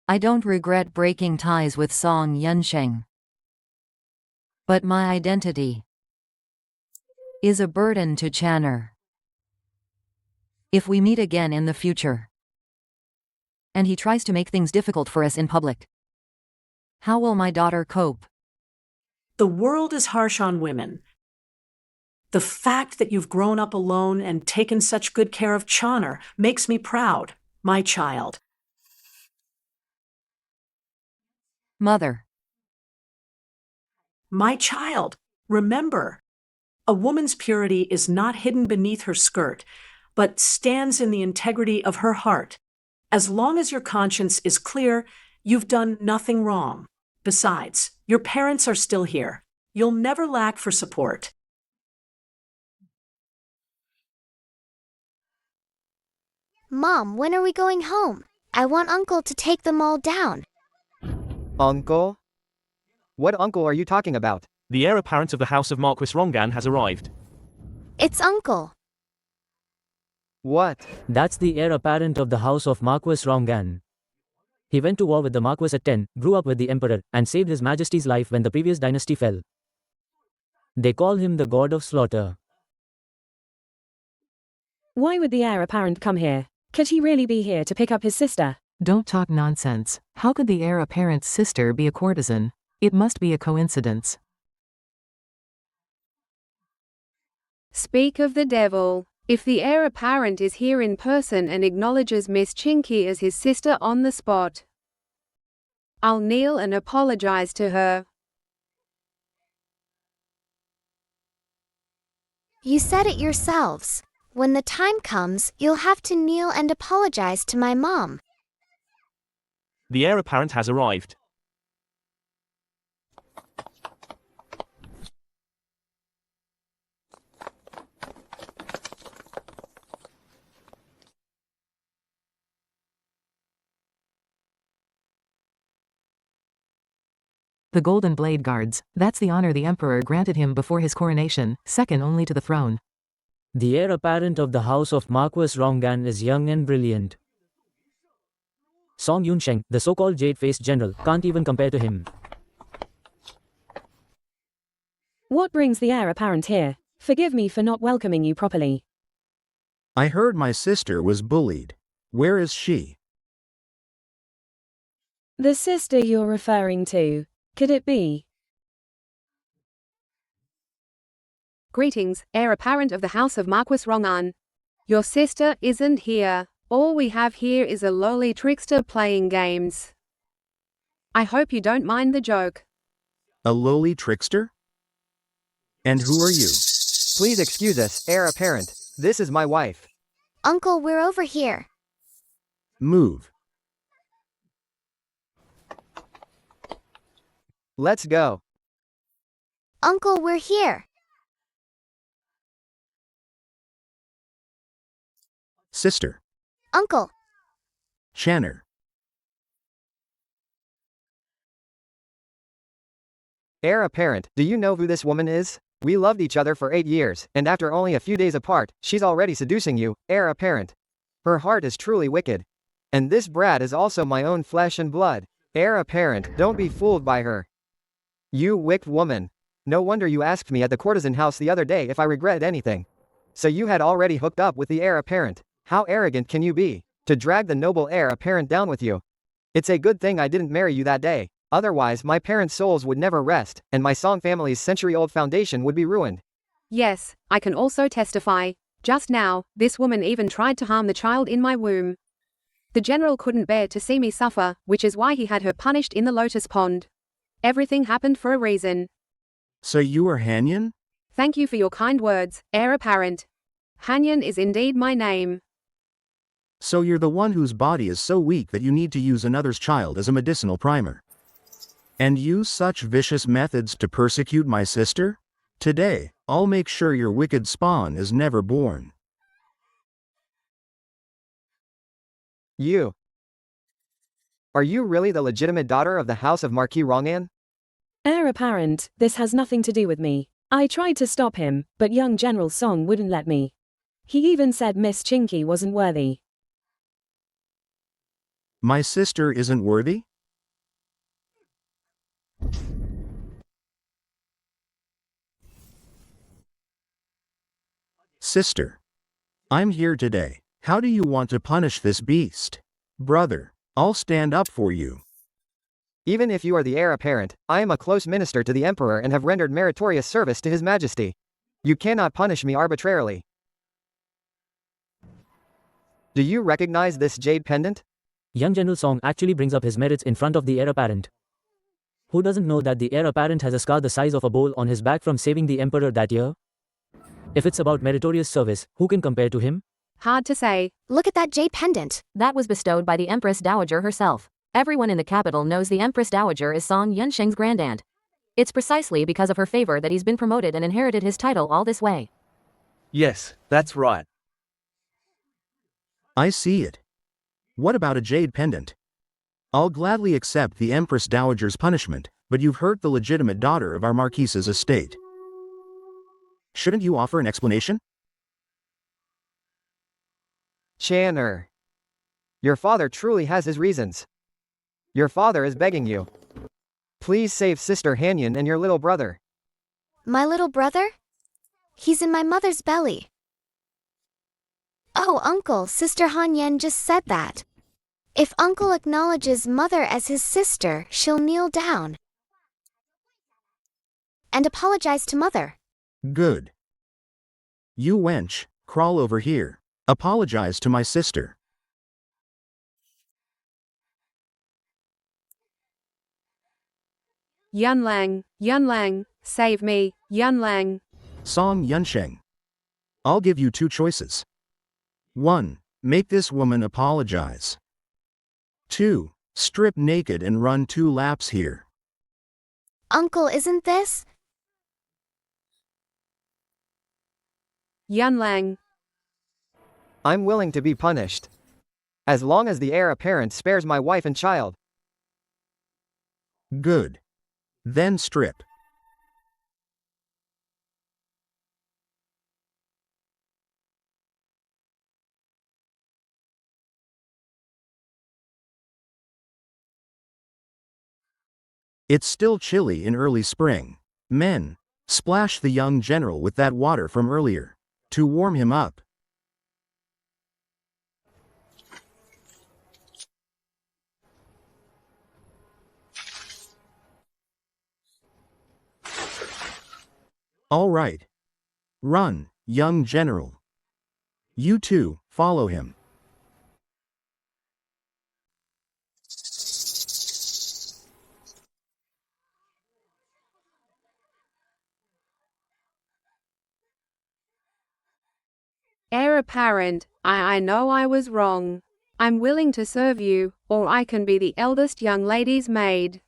I don't regret breaking ties with Song Yunsheng. But my identity is a burden to Channer. If we meet again in the future, and he tries to make things difficult for us in public, how will my daughter cope? The world is harsh on women. The fact that you've grown up alone and taken such good care of Channer makes me proud, my child. Mother. My child, remember, a woman's purity is not hidden beneath her skirt, but stands in the integrity of her heart. As long as your conscience is clear, you've done nothing wrong. Besides, your parents are still here. You'll never lack for support. Mom, when are we going home? I want Uncle to take them all down. Uncle? What uncle are you talking about? The heir apparent of the house of Marquis Rongan has arrived. It's Uncle. What? That's the heir apparent of the house of Marquis Rongan. He went to war with the Marquis at 10, grew up with the Emperor, and saved His Majesty's life when the previous dynasty fell. They call him the God of Slaughter. Why would the heir apparent come here? Could he really be here to pick up his sister? Don't talk nonsense. How could the heir apparent's sister be a courtesan? It must be a coincidence. Speak of the devil. If the heir apparent is here in person and acknowledges Miss Chinky as his sister on the spot, I'll kneel and apologize to her. You said it yourselves. When the time comes, you'll have to kneel and apologize to my mom. The heir apparent has arrived. The Golden Blade Guards, that's the honor the Emperor granted him before his coronation, second only to the throne. The heir apparent of the house of Marquis Rongan is young and brilliant. Song Yunsheng, the so-called jade-faced general, can't even compare to him. What brings the heir apparent here? Forgive me for not welcoming you properly. I heard my sister was bullied. Where is she? The sister you're referring to, could it be? Greetings, heir apparent of the house of Marquis Rongan. Your sister isn't here. All we have here is a lowly trickster playing games. I hope you don't mind the joke. A lowly trickster? And who are you? Please excuse us, heir apparent. This is my wife. Uncle, we're over here. Move. Let's go. Uncle, we're here. Sister. Uncle. Channer. Heir apparent, do you know who this woman is? We loved each other for 8 years, and after only a few days apart, she's already seducing you, heir apparent. Her heart is truly wicked. And this brat is also my own flesh and blood. Heir apparent, don't be fooled by her. You wicked woman. No wonder you asked me at the courtesan house the other day if I regretted anything. So you had already hooked up with the heir apparent. How arrogant can you be, to drag the noble heir apparent down with you? It's a good thing I didn't marry you that day. Otherwise my parents' souls would never rest, and my Song family's century-old foundation would be ruined. Yes, I can also testify. Just now, this woman even tried to harm the child in my womb. The general couldn't bear to see me suffer, which is why he had her punished in the lotus pond. Everything happened for a reason. So you are Hanyan? Thank you for your kind words, heir apparent. Hanyan is indeed my name. So you're the one whose body is so weak that you need to use another's child as a medicinal primer. And use such vicious methods to persecute my sister? Today, I'll make sure your wicked spawn is never born. You. Are you really the legitimate daughter of the house of Marquis Rongan? Heir apparent, this has nothing to do with me. I tried to stop him, but young General Song wouldn't let me. He even said Miss Chinky wasn't worthy. My sister isn't worthy? Sister. I'm here today. How do you want to punish this beast? Brother, I'll stand up for you. Even if you are the heir apparent, I am a close minister to the emperor and have rendered meritorious service to his majesty. You cannot punish me arbitrarily. Do you recognize this jade pendant? Young General Song actually brings up his merits in front of the heir apparent. Who doesn't know that the heir apparent has a scar the size of a bowl on his back from saving the emperor that year? If it's about meritorious service, who can compare to him? Hard to say. Look at that jade pendant. That was bestowed by the Empress Dowager herself. Everyone in the capital knows the Empress Dowager is Song Yunsheng's grandaunt. It's precisely because of her favor that he's been promoted and inherited his title all this way. Yes, that's right. I see it. What about a jade pendant? I'll gladly accept the Empress Dowager's punishment, but you've hurt the legitimate daughter of our Marquise's estate. Shouldn't you offer an explanation? Channer. Your father truly has his reasons. Your father is begging you. Please save Sister Hanyan and your little brother. My little brother? He's in my mother's belly. Oh, Uncle, Sister Hanyan just said that. If Uncle acknowledges Mother as his sister, she'll kneel down and apologize to Mother. Good. You wench, crawl over here. Apologize to my sister. Yunlang, save me, Yunlang. Song Yunsheng. I'll give you two choices. 1. Make this woman apologize. 2. Strip naked and run 2 laps here. Uncle, isn't this? Yunlang. I'm willing to be punished. As long as the heir apparent spares my wife and child. Good. Then strip. It's still chilly in early spring. Men, splash the young general with that water from earlier. To warm him up. All right. Run, young general. You two, follow him. apparent, I know I was wrong. I'm willing to serve you, or I can be the eldest young lady's maid.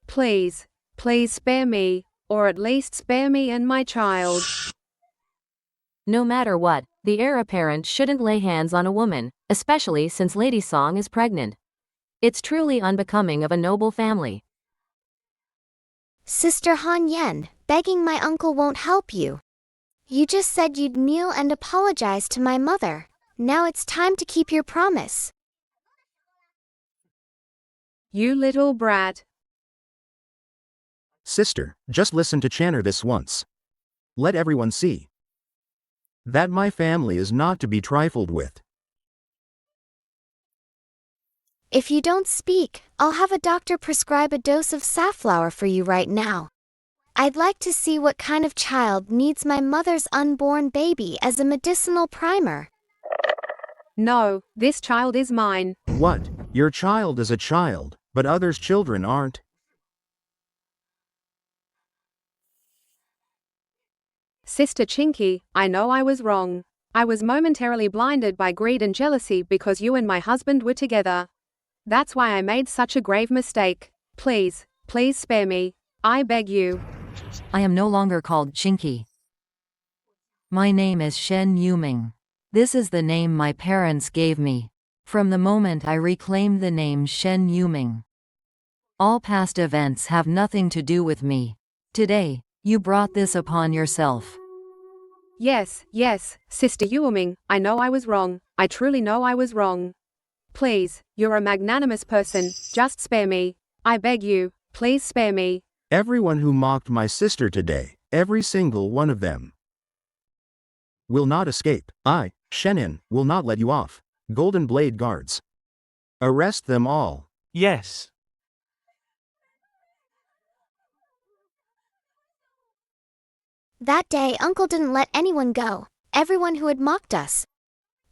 Please, please spare me, or at least spare me and my child. No matter what, the heir apparent shouldn't lay hands on a woman, especially since Lady Song is pregnant. It's truly unbecoming of a noble family. Sister Han Yen, begging my uncle won't help you. You just said you'd kneel and apologize to my mother. Now it's time to keep your promise. You little brat. Sister, just listen to Channer this once. Let everyone see that my family is not to be trifled with. If you don't speak, I'll have a doctor prescribe a dose of safflower for you right now. I'd like to see what kind of child needs my mother's unborn baby as a medicinal primer. No, this child is mine. What? Your child is a child, but others' children aren't. Sister Chinky, I know I was wrong. I was momentarily blinded by greed and jealousy because you and my husband were together. That's why I made such a grave mistake. Please, please spare me. I beg you. I am no longer called Chinky. My name is Shen Yuming. This is the name my parents gave me. From the moment I reclaimed the name Shen Yuming. All past events have nothing to do with me. Today, you brought this upon yourself. Yes, yes, Sister Yuoming, I know I was wrong. I truly know I was wrong. Please, you're a magnanimous person, just spare me. I beg you, please spare me. Everyone who mocked my sister today, every single one of them, will not escape. I, Shenin, will not let you off. Golden Blade guards, arrest them all. Yes. That day, Uncle didn't let anyone go. Everyone who had mocked us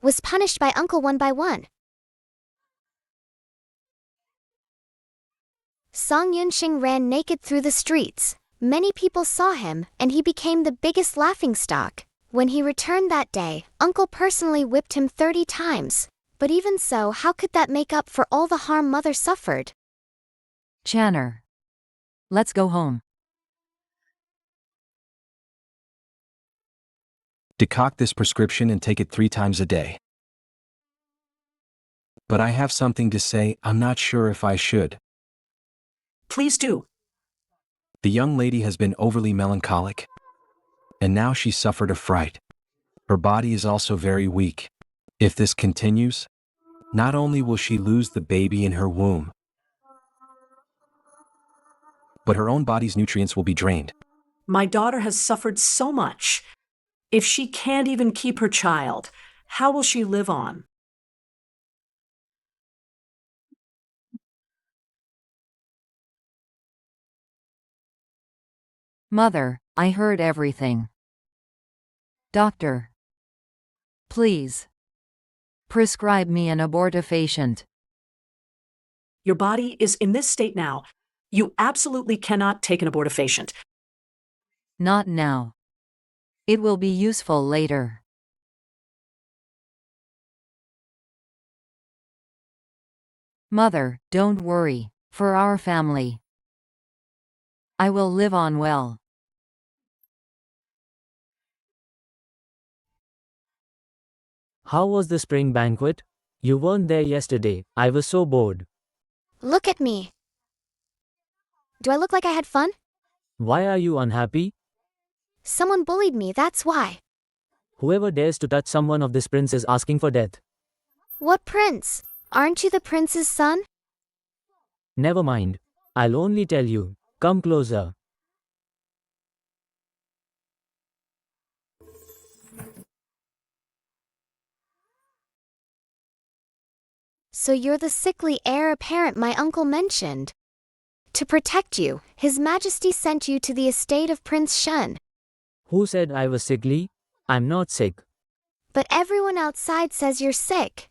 was punished by Uncle one by one. Song Yunxing ran naked through the streets. Many people saw him, and he became the biggest laughingstock. When he returned that day, Uncle personally whipped him 30 times. But even so, how could that make up for all the harm Mother suffered? Channer. Let's go home. Decoct this prescription and take it 3 times a day. But I have something to say, I'm not sure if I should. Please do. The young lady has been overly melancholic. And now she suffered a fright. Her body is also very weak. If this continues, not only will she lose the baby in her womb, but her own body's nutrients will be drained. My daughter has suffered so much. If she can't even keep her child, how will she live on? Mother, I heard everything. Doctor. Please. Prescribe me an abortifacient. Your body is in this state now. You absolutely cannot take an abortifacient. Not now. It will be useful later. Mother, don't worry, for our family. I will live on well. How was the spring banquet? You weren't there yesterday. I was so bored. Look at me. Do I look like I had fun? Why are you unhappy? Someone bullied me, that's why. Whoever dares to touch someone of this prince is asking for death. What prince? Aren't you the prince's son? Never mind. I'll only tell you. Come closer. So you're the sickly heir apparent my uncle mentioned. To protect you, His Majesty sent you to the estate of Prince Shen. Who said I was sickly? I'm not sick. But everyone outside says you're sick.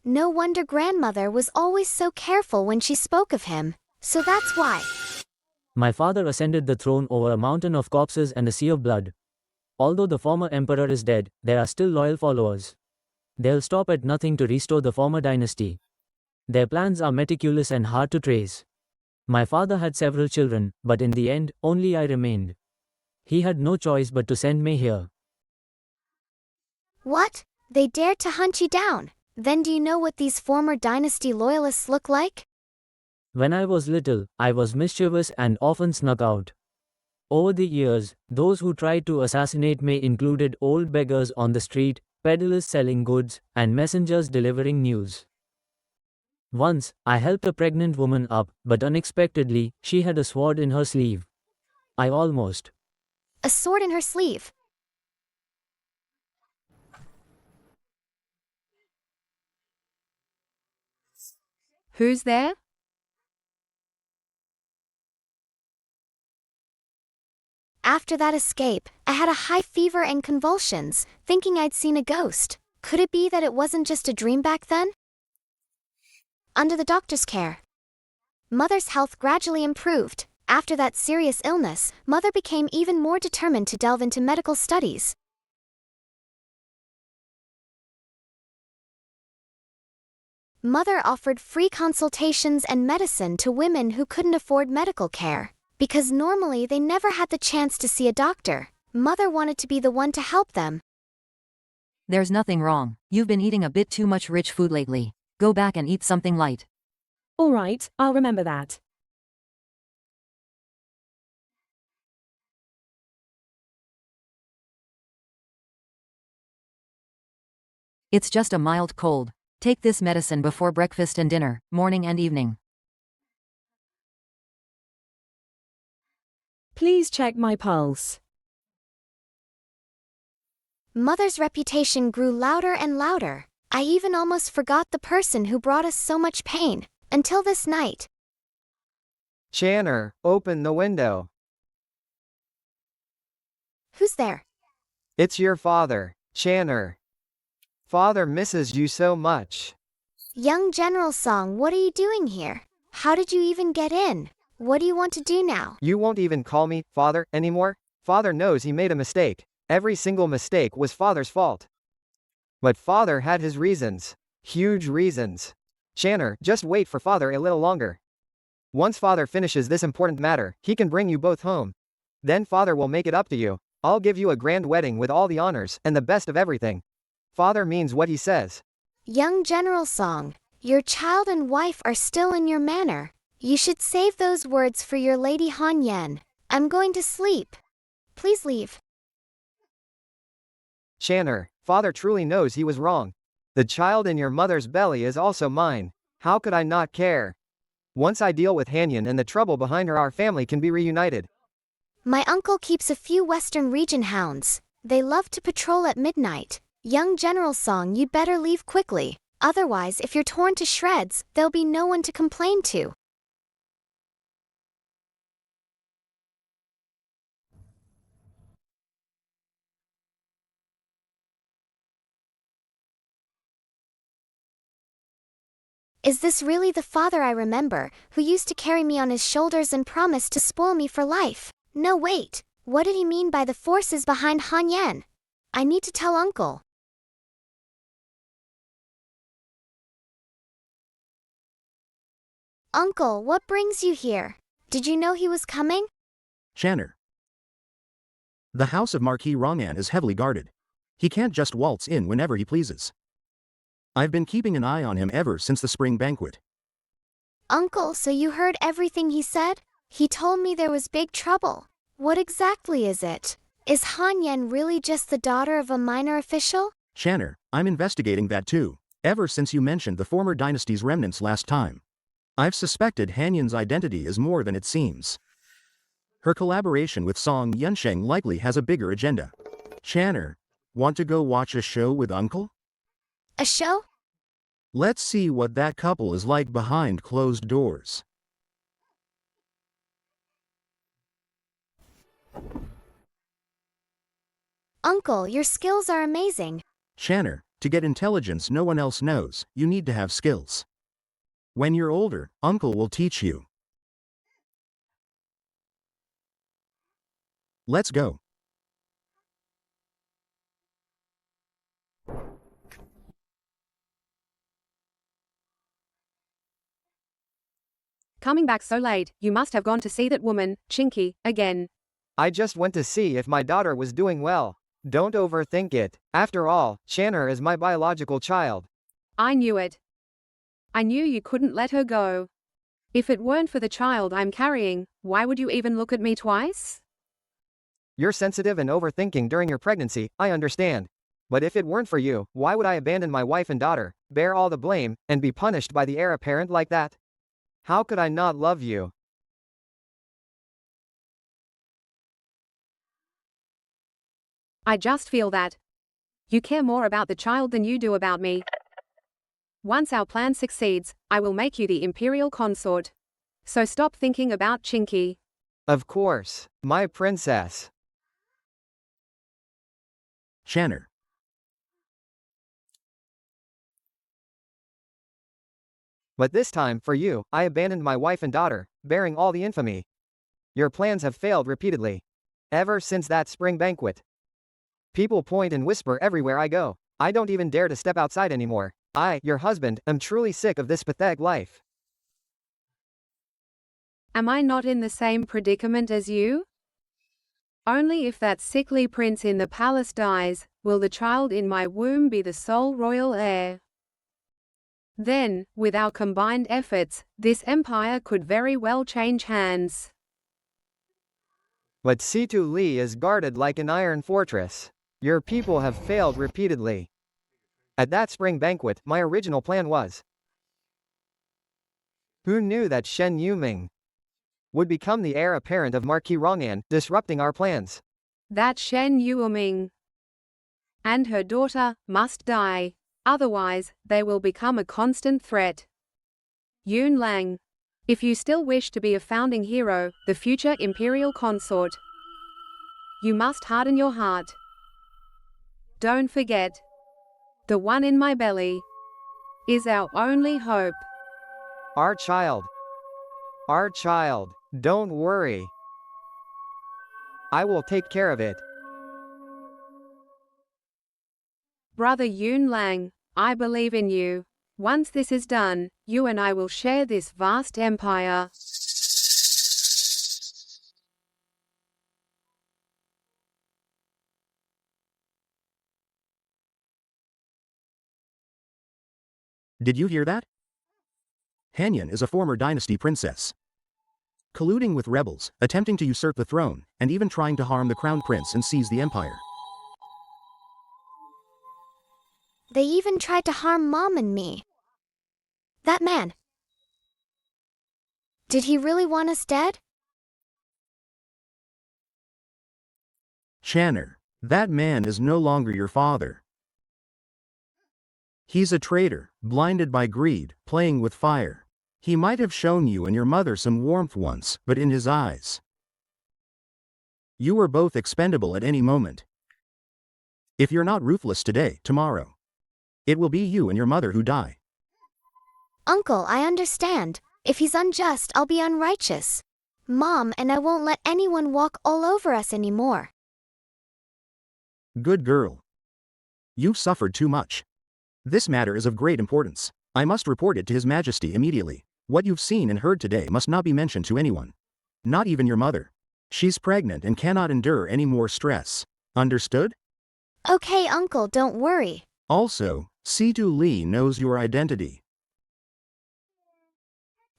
No wonder grandmother was always so careful when she spoke of him, so that's why. My father ascended the throne over a mountain of corpses and a sea of blood. Although the former emperor is dead, there are still loyal followers. They'll stop at nothing to restore the former dynasty. Their plans are meticulous and hard to trace. My father had several children, but in the end, only I remained. He had no choice but to send me here. What? They dared to hunt you down? Then do you know what these former dynasty loyalists look like? When I was little, I was mischievous and often snuck out. Over the years, those who tried to assassinate me included old beggars on the street, peddlers selling goods, and messengers delivering news. Once, I helped a pregnant woman up, but unexpectedly, she had a sword in her sleeve. I almost. A sword in her sleeve. Who's there? After that escape, I had a high fever and convulsions, thinking I'd seen a ghost. Could it be that it wasn't just a dream back then? Under the doctor's care, Mother's health gradually improved. After that serious illness, Mother became even more determined to delve into medical studies. Mother offered free consultations and medicine to women who couldn't afford medical care. Because normally they never had the chance to see a doctor, Mother wanted to be the one to help them. There's nothing wrong. You've been eating a bit too much rich food lately. Go back and eat something light. All right, I'll remember that. It's just a mild cold. Take this medicine before breakfast and dinner, morning and evening. Please check my pulse. Mother's reputation grew louder and louder. I even almost forgot the person who brought us so much pain, until this night. Channer, open the window. Who's there? It's your father, Channer. Father misses you so much. Young General Song, what are you doing here? How did you even get in? What do you want to do now? You won't even call me father anymore? Father knows he made a mistake. Every single mistake was father's fault. But father had his reasons. Huge reasons. Channer, just wait for father a little longer. Once father finishes this important matter, he can bring you both home. Then father will make it up to you. I'll give you a grand wedding with all the honors and the best of everything. Father means what he says. Young General Song, your child and wife are still in your manor. You should save those words for your Lady Han Yen. I'm going to sleep. Please leave. Channer, father truly knows he was wrong. The child in your mother's belly is also mine. How could I not care? Once I deal with Hanyan and the trouble behind her, our family can be reunited. My uncle keeps a few Western region hounds. They love to patrol at midnight. Young General Song, you'd better leave quickly. Otherwise, if you're torn to shreds, there'll be no one to complain to. Is this really the father I remember, who used to carry me on his shoulders and promised to spoil me for life? No, wait. What did he mean by the forces behind Han Yan? I need to tell Uncle. Uncle, what brings you here? Did you know he was coming? Channer. The house of Marquis Rongan is heavily guarded. He can't just waltz in whenever he pleases. I've been keeping an eye on him ever since the spring banquet. Uncle, so you heard everything he said? He told me there was big trouble. What exactly is it? Is Han Yan really just the daughter of a minor official? Channer, I'm investigating that too, ever since you mentioned the former dynasty's remnants last time. I've suspected Hanyan's identity is more than it seems. Her collaboration with Song Yunsheng likely has a bigger agenda. Channer, want to go watch a show with Uncle? A show? Let's see what that couple is like behind closed doors. Uncle, your skills are amazing. Channer, to get intelligence no one else knows, you need to have skills. When you're older, Uncle will teach you. Let's go. Coming back so late, you must have gone to see that woman, Chinky, again. I just went to see if my daughter was doing well. Don't overthink it. After all, Shanner is my biological child. I knew it. I knew you couldn't let her go. If it weren't for the child I'm carrying, why would you even look at me twice? You're sensitive and overthinking during your pregnancy, I understand. But if it weren't for you, why would I abandon my wife and daughter, bear all the blame, and be punished by the heir apparent like that? How could I not love you? I just feel that you care more about the child than you do about me. Once our plan succeeds, I will make you the imperial consort. So stop thinking about Chinky. Of course, my princess. Shanner. But this time, for you, I abandoned my wife and daughter, bearing all the infamy. Your plans have failed repeatedly. Ever since that spring banquet. People point and whisper everywhere I go. I don't even dare to step outside anymore. I, your husband, am truly sick of this pathetic life. Am I not in the same predicament as you? Only if that sickly prince in the palace dies, will the child in my womb be the sole royal heir. Then, with our combined efforts, this empire could very well change hands. But Situ Li is guarded like an iron fortress. Your people have failed repeatedly. At that spring banquet, my original plan was. Who knew that Shen Yuming would become the heir apparent of Marquis Rongan, disrupting our plans? That Shen Yuoming and her daughter must die. Otherwise, they will become a constant threat. Yun Lang. If you still wish to be a founding hero, the future imperial consort, you must harden your heart. Don't forget, the one in my belly is our only hope. Our child. Our child. Don't worry. I will take care of it. Brother Yun Lang, I believe in you. Once this is done, you and I will share this vast empire. Did you hear that? Hanyan is a former dynasty princess. Colluding with rebels, attempting to usurp the throne, and even trying to harm the crown prince and seize the empire. They even tried to harm Mom and me. That man. Did he really want us dead? Shanner, that man is no longer your father. He's a traitor, blinded by greed, playing with fire. He might have shown you and your mother some warmth once, but in his eyes, you were both expendable at any moment. If you're not ruthless today, tomorrow, it will be you and your mother who die. Uncle, I understand. If he's unjust, I'll be unrighteous. Mom and I won't let anyone walk all over us anymore. Good girl. You've suffered too much. This matter is of great importance. I must report it to His Majesty immediately. What you've seen and heard today must not be mentioned to anyone. Not even your mother. She's pregnant and cannot endure any more stress. Understood? Okay, Uncle, don't worry. Also, Situ Li knows your identity.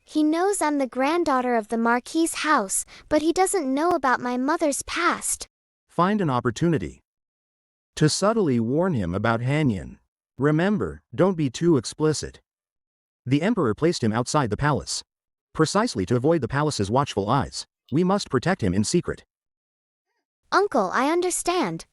He knows I'm the granddaughter of the Marquis's house, but he doesn't know about my mother's past. Find an opportunity to subtly warn him about Hanyan. Remember, don't be too explicit. The Emperor placed him outside the palace, precisely to avoid the palace's watchful eyes. We must protect him in secret. Uncle, I understand.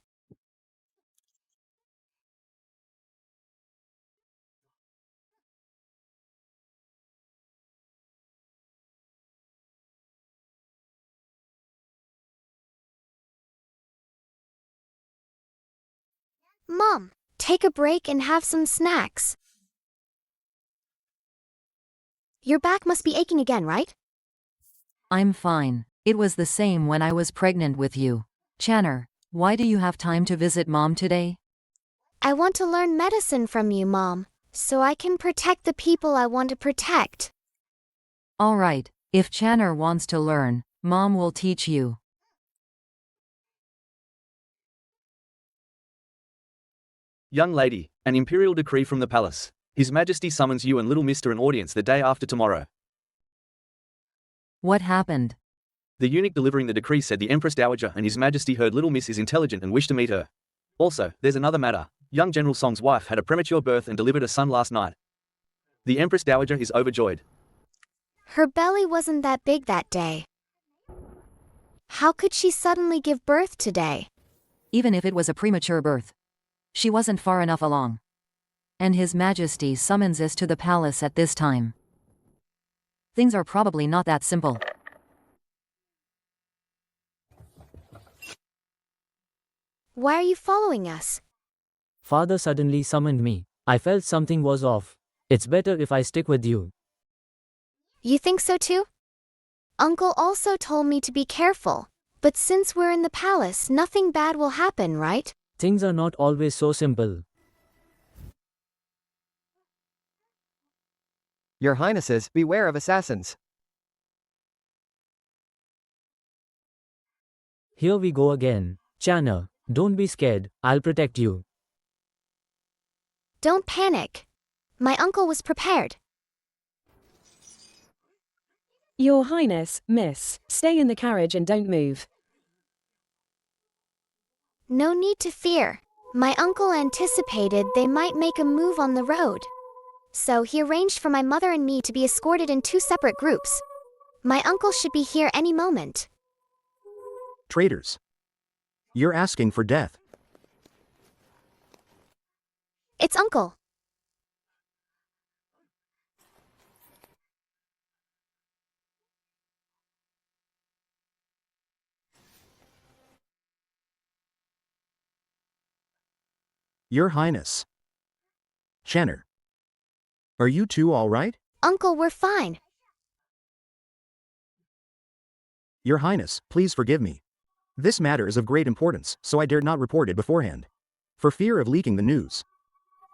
Mom, take a break and have some snacks. Your back must be aching again, right? I'm fine. It was the same when I was pregnant with you. Channer, why do you have time to visit Mom today? I want to learn medicine from you, Mom, so I can protect the people I want to protect. All right, If Channer wants to learn, Mom will teach you. Young lady, an imperial decree from the palace. His Majesty summons you and little Mr. an audience the day after tomorrow. What happened? The eunuch delivering the decree said the Empress Dowager and His Majesty heard little Miss is intelligent and wished to meet her. Also, there's another matter. Young General Song's wife had a premature birth and delivered a son last night. The Empress Dowager is overjoyed. Her belly wasn't that big that day. How could she suddenly give birth today? Even if it was a premature birth, she wasn't far enough along. And His Majesty summons us to the palace at this time. Things are probably not that simple. Why are you following us? Father suddenly summoned me. I felt something was off. It's better if I stick with you. You think so too? Uncle also told me to be careful, but since we're in the palace, nothing bad will happen, right? Things are not always so simple. Your Highnesses, beware of assassins. Here we go again. Channer, don't be scared, I'll protect you. Don't panic. My uncle was prepared. Your Highness, Miss, stay in the carriage and don't move. No need to fear. My uncle anticipated they might make a move on the road. So he arranged for my mother and me to be escorted in 2 separate groups. My uncle should be here any moment. Traitors. You're asking for death. It's Uncle. Your Highness. Channer. Are you two all right? Uncle, we're fine. Your Highness, please forgive me. This matter is of great importance, so I dared not report it beforehand. For fear of leaking the news.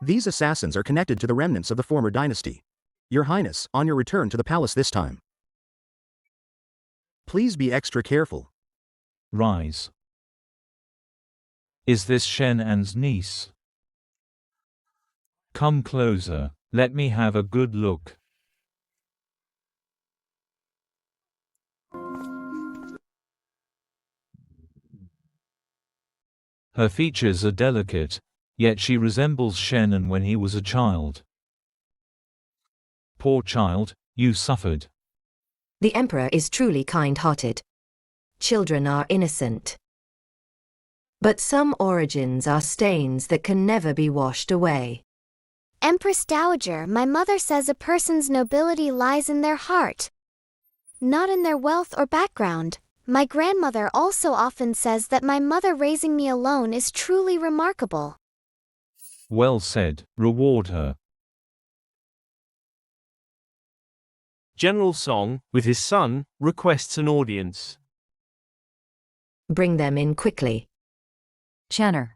These assassins are connected to the remnants of the former dynasty. Your Highness, on your return to the palace this time, please be extra careful. Rise. Is this Shen An's niece? Come closer, let me have a good look. Her features are delicate, yet she resembles Shen An when he was a child. Poor child, you suffered. The Emperor is truly kind-hearted. Children are innocent. But some origins are stains that can never be washed away. Empress Dowager, my mother says a person's nobility lies in their heart, not in their wealth or background. My grandmother also often says that my mother raising me alone is truly remarkable. Well said, reward her. General Song, with his son, requests an audience. Bring them in quickly. Channer.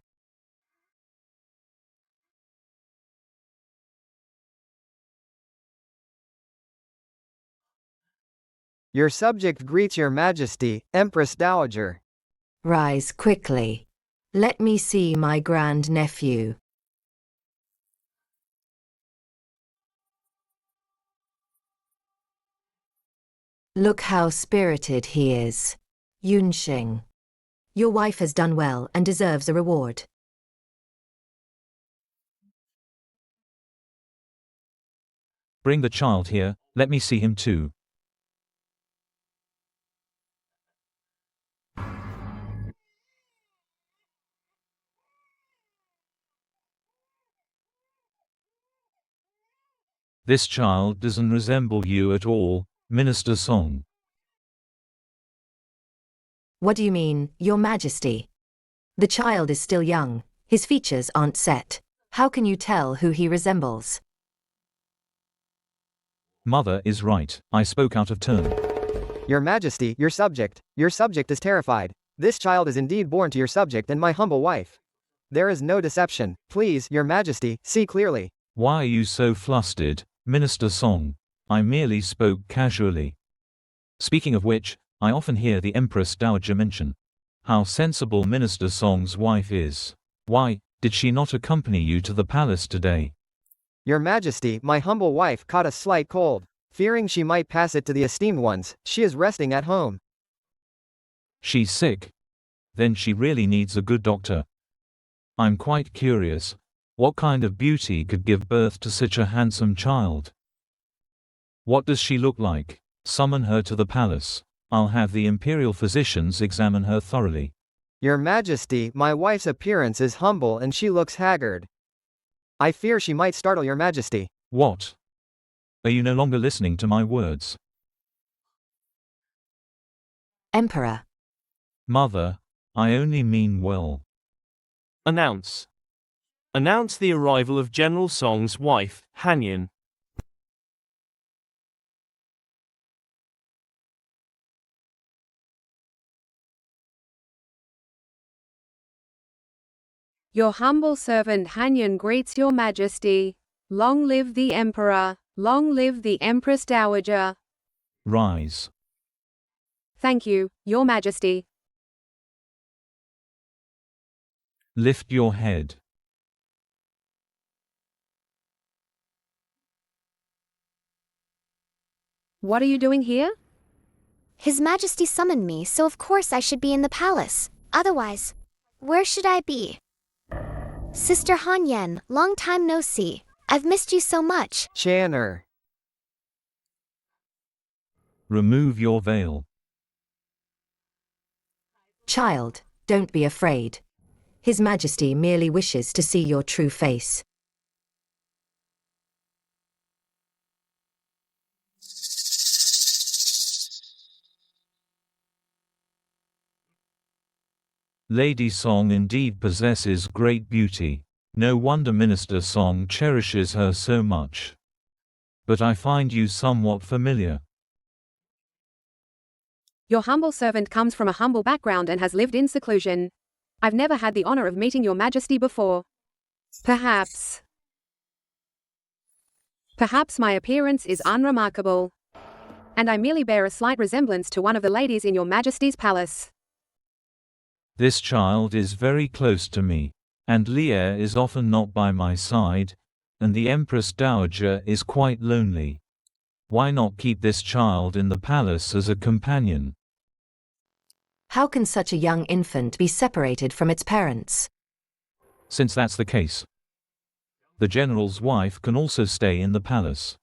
Your subject greets your Majesty, Empress Dowager. Rise quickly. Let me see my grand-nephew. Look how spirited he is. Yunxing. Your wife has done well and deserves a reward. Bring the child here, let me see him too. This child doesn't resemble you at all, Minister Song. What do you mean, Your Majesty? The child is still young, his features aren't set. How can you tell who he resembles? Mother is right, I spoke out of turn. Your Majesty, your subject is terrified. This child is indeed born to your subject and my humble wife. There is no deception. Please, Your Majesty, see clearly. Why are you so flustered, Minister Song? I merely spoke casually. Speaking of which, I often hear the Empress Dowager mention how sensible Minister Song's wife is. Why, did she not accompany you to the palace today? Your Majesty, my humble wife caught a slight cold. Fearing she might pass it to the esteemed ones, she is resting at home. She's sick? Then she really needs a good doctor. I'm quite curious, what kind of beauty could give birth to such a handsome child? What does she look like? Summon her to the palace. I'll have the imperial physicians examine her thoroughly. Your Majesty, my wife's appearance is humble and she looks haggard. I fear she might startle your Majesty. What? Are you no longer listening to my words? Emperor. Mother, I only mean well. Announce. Announce the arrival of General Song's wife, Hanyin. Your humble servant Hanyin greets your Majesty. Long live the Emperor, long live the Empress Dowager. Rise. Thank you, your Majesty. Lift your head. What are you doing here? His Majesty summoned me, so of course I should be in the palace. Otherwise, where should I be? Sister Han Yen, long time no see. I've missed you so much. Channer. Remove your veil. Child, don't be afraid. His Majesty merely wishes to see your true face. Lady Song indeed possesses great beauty. No wonder Minister Song cherishes her so much. But I find you somewhat familiar. Your humble servant comes from a humble background and has lived in seclusion. I've never had the honor of meeting your Majesty before. Perhaps my appearance is unremarkable, and I merely bear a slight resemblance to one of the ladies in your Majesty's palace. This child is very close to me, and Leia is often not by my side, and the Empress Dowager is quite lonely. Why not keep this child in the palace as a companion? How can such a young infant be separated from its parents? Since that's the case, the general's wife can also stay in the palace.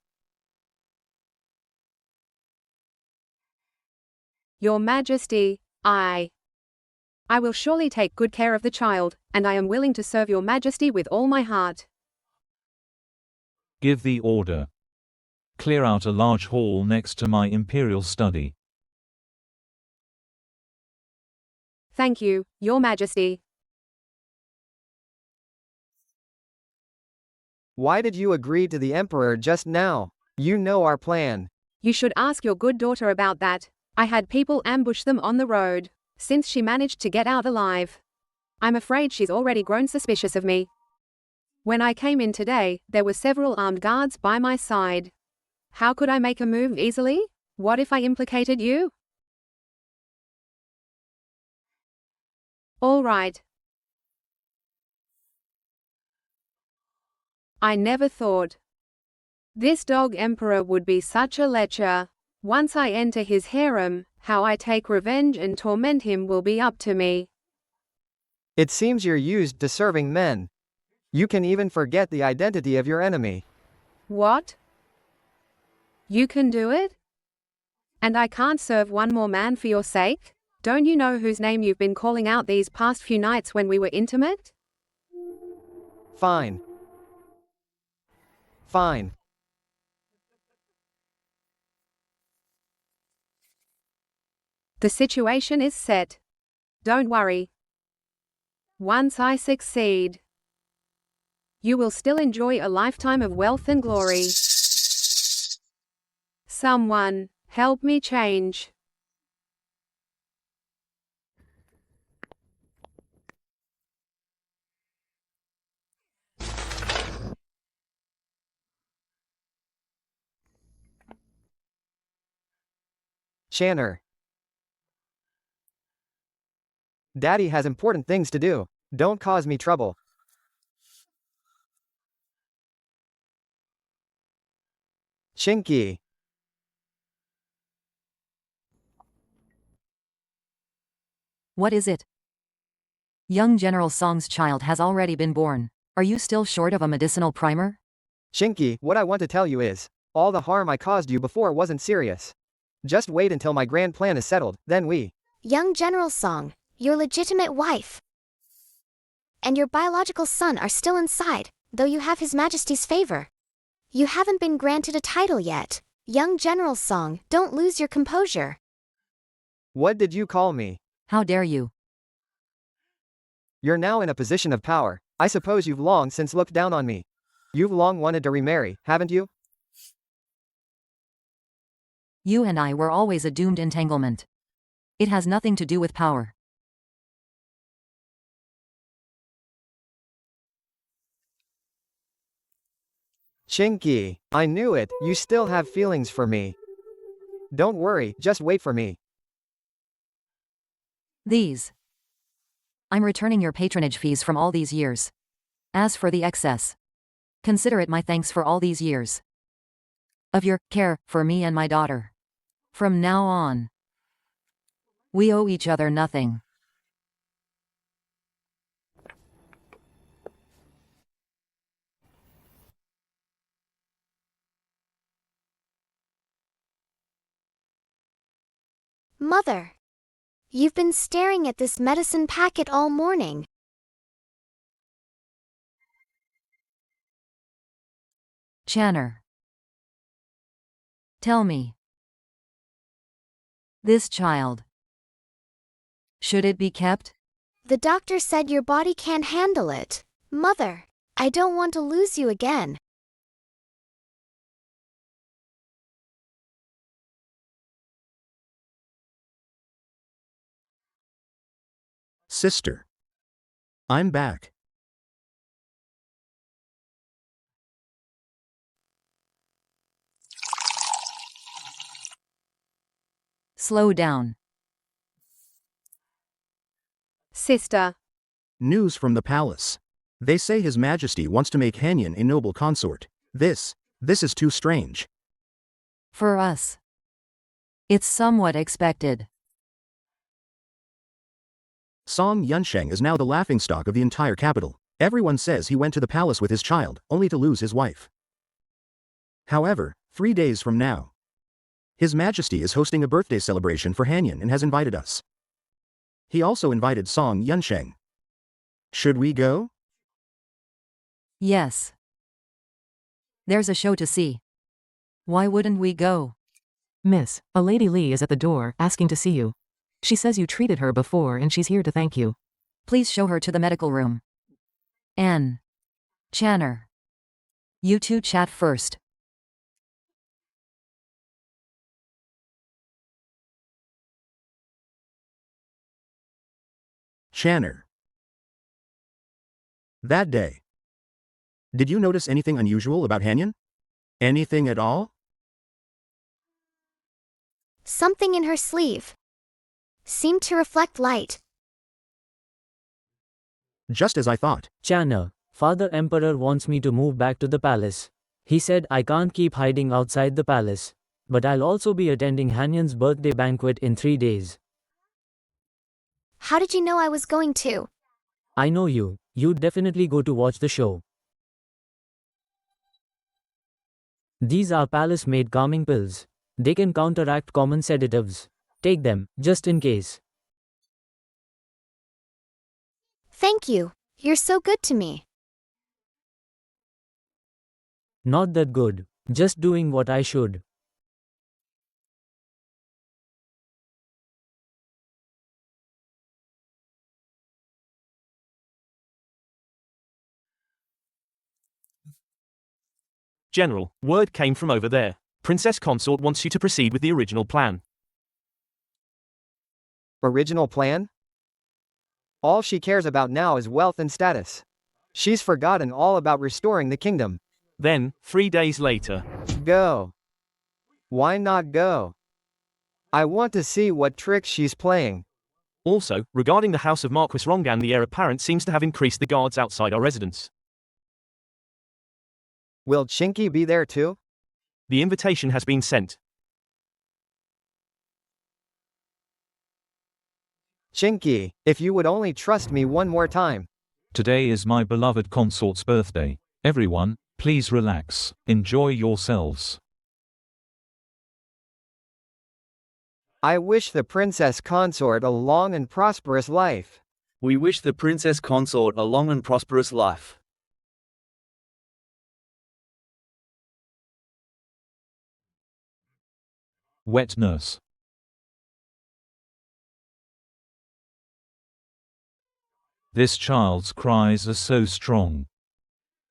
Your Majesty, I will surely take good care of the child, and I am willing to serve your Majesty with all my heart. Give the order. Clear out a large hall next to my imperial study. Thank you, your Majesty. Why did you agree to the Emperor just now? You know our plan. You should ask your good daughter about that. I had people ambush them on the road, since she managed to get out alive. I'm afraid she's already grown suspicious of me. When I came in today, there were several armed guards by my side. How could I make a move easily? What if I implicated you? All right. I never thought this dog emperor would be such a lecher. Once I enter his harem, how I take revenge and torment him will be up to me. It seems you're used to serving men. You can even forget the identity of your enemy. What? You can do it? And I can't serve one more man for your sake? Don't you know whose name you've been calling out these past few nights when we were intimate? Fine. Fine. The situation is set. Don't worry. Once I succeed, you will still enjoy a lifetime of wealth and glory. Someone, help me change. Channer. Daddy has important things to do. Don't cause me trouble. Chinky. What is it? Young General Song's child has already been born. Are you still short of a medicinal primer? Chinky, what I want to tell you is, all the harm I caused you before wasn't serious. Just wait until my grand plan is settled, then we. Young General Song, your legitimate wife and your biological son are still inside, though you have His Majesty's favor. You haven't been granted a title yet. Young General Song, don't lose your composure. What did you call me? How dare you? You're now in a position of power. I suppose you've long since looked down on me. You've long wanted to remarry, haven't you? You and I were always a doomed entanglement. It has nothing to do with power. Chinky, I knew it, you still have feelings for me. Don't worry, just wait for me. These. I'm returning your patronage fees from all these years. As for the excess, consider it my thanks for all these years of your care for me and my daughter. From now on, we owe each other nothing. Mother, you've been staring at this medicine packet all morning. Channer. Tell me. This child. Should it be kept? The doctor said your body can't handle it. Mother, I don't want to lose you again. Sister. I'm back. Slow down. Sister. News from the palace. They say His Majesty wants to make Hanyan a noble consort. This is too strange. For us, it's somewhat expected. Song Yunsheng is now the laughingstock of the entire capital. Everyone says he went to the palace with his child, only to lose his wife. However, 3 days from now, His Majesty is hosting a birthday celebration for Hanyan and has invited us. He also invited Song Yunsheng. Should we go? Yes. There's a show to see. Why wouldn't we go? Miss, a Lady Lee is at the door, asking to see you. She says you treated her before and she's here to thank you. Please show her to the medical room. Anne. Channer. You two chat first. Channer. That day. Did you notice anything unusual about Hanyan? Anything at all? Something in her sleeve seemed to reflect light. Just as I thought. Channer, Father Emperor wants me to move back to the palace. He said I can't keep hiding outside the palace. But I'll also be attending Hanyan's birthday banquet in 3 days. How did you know I was going to? I know you. You'd definitely go to watch the show. These are palace-made calming pills. They can counteract common sedatives. Take them, just in case. Thank you. You're so good to me. Not that good. Just doing what I should. General, word came from over there. Princess Consort wants you to proceed with the original plan. Original plan? All she cares about now is wealth and status. She's forgotten all about restoring the kingdom. Then, 3 days later. Go. Why not go? I want to see what trick she's playing. Also, regarding the house of Marquis Rongan, the heir apparent seems to have increased the guards outside our residence. Will Chinky be there too? The invitation has been sent. Chinky, if you would only trust me one more time. Today is my beloved consort's birthday. Everyone, please relax, enjoy yourselves. I wish the princess consort a long and prosperous life. We wish the princess consort a long and prosperous life. Wet nurse. This child's cries are so strong.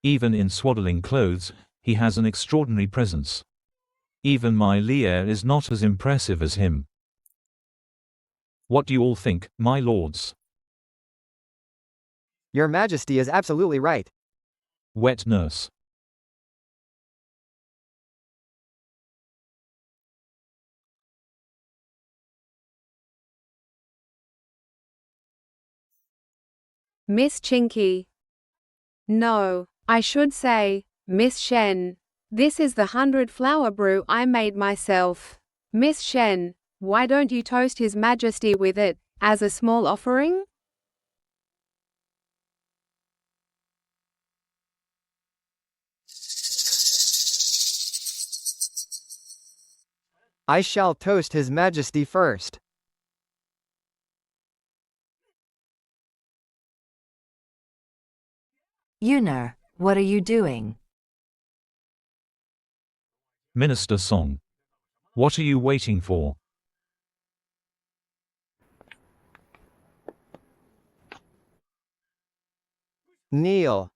Even in swaddling clothes, he has an extraordinary presence. Even my Lear is not as impressive as him. What do you all think, my lords? Your Majesty is absolutely right. Wet nurse. Miss Chinky. No, I should say, Miss Shen. This is the 100-flower brew I made myself. Miss Shen, why don't you toast His Majesty with it, as a small offering? I shall toast His Majesty first. Yunar, what are you doing? Minister Song. What are you waiting for? Kneel.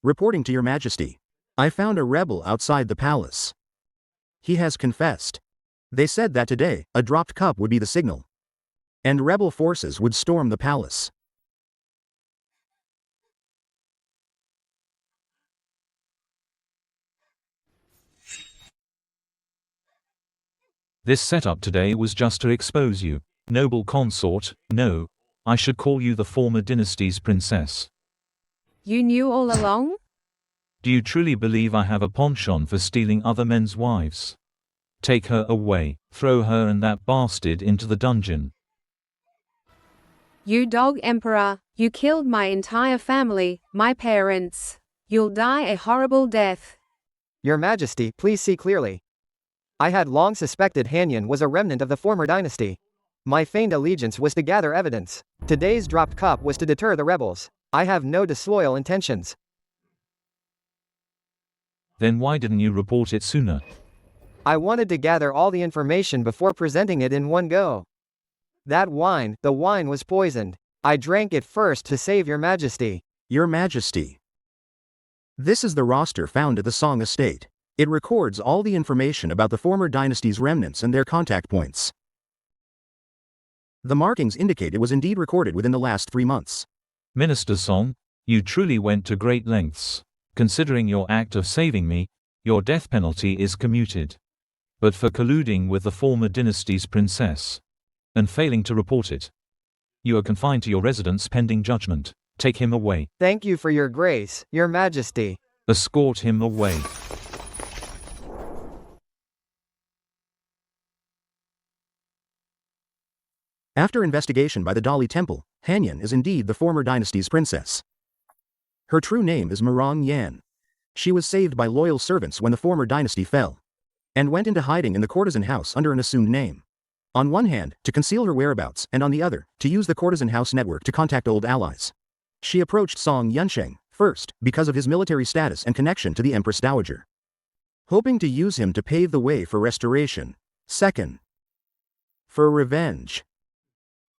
Reporting to your majesty. I found a rebel outside the palace. He has confessed. They said that today, a dropped cup would be the signal. And rebel forces would storm the palace. This setup today was just to expose you, noble consort. No, I should call you the former dynasty's princess. You knew all along? Do you truly believe I have a penchant for stealing other men's wives? Take her away, throw her and that bastard into the dungeon. You dog emperor, you killed my entire family, my parents. You'll die a horrible death. Your Majesty, please see clearly. I had long suspected Hanyan was a remnant of the former dynasty. My feigned allegiance was to gather evidence. Today's dropped cup was to deter the rebels. I have no disloyal intentions. Then why didn't you report it sooner? I wanted to gather all the information before presenting it in one go. That wine, the wine was poisoned. I drank it first to save your Majesty. Your Majesty. This is the roster found at the Song Estate. It records all the information about the former dynasty's remnants and their contact points. The markings indicate it was indeed recorded within the last 3 months. Minister Song, you truly went to great lengths. Considering your act of saving me, your death penalty is commuted. But for colluding with the former dynasty's princess and failing to report it, you are confined to your residence pending judgment. Take him away. Thank you for your grace, your Majesty. Escort him away. After investigation by the Dali Temple, Hanyan is indeed the former dynasty's princess. Her true name is Mirong Yan. She was saved by loyal servants when the former dynasty fell, and went into hiding in the courtesan house under an assumed name. On one hand, to conceal her whereabouts, and on the other, to use the courtesan house network to contact old allies. She approached Song Yunsheng, first, because of his military status and connection to the Empress Dowager, hoping to use him to pave the way for restoration. Second, for revenge.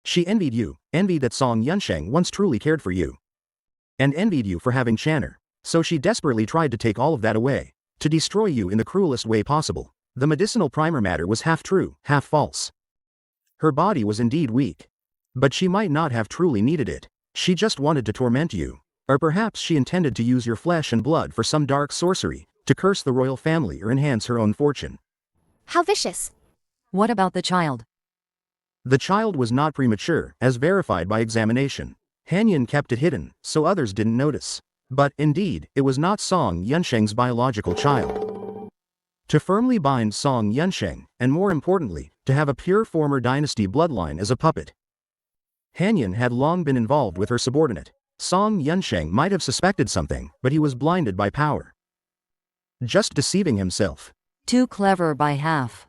She envied you, envied that Song Yunsheng once truly cared for you, and envied you for having Channer, so she desperately tried to take all of that away, to destroy you in the cruelest way possible. The medicinal primer matter was half true, half false. Her body was indeed weak, but she might not have truly needed it. She just wanted to torment you, or perhaps she intended to use your flesh and blood for some dark sorcery, to curse the royal family or enhance her own fortune. How vicious. What about the child? The child was not premature, as verified by examination. Hanyan kept it hidden, so others didn't notice. But, indeed, it was not Song Yunsheng's biological child. To firmly bind Song Yunsheng, and more importantly, to have a pure former dynasty bloodline as a puppet. Hanyan had long been involved with her subordinate. Song Yunsheng might have suspected something, but he was blinded by power. Just deceiving himself. Too clever by half.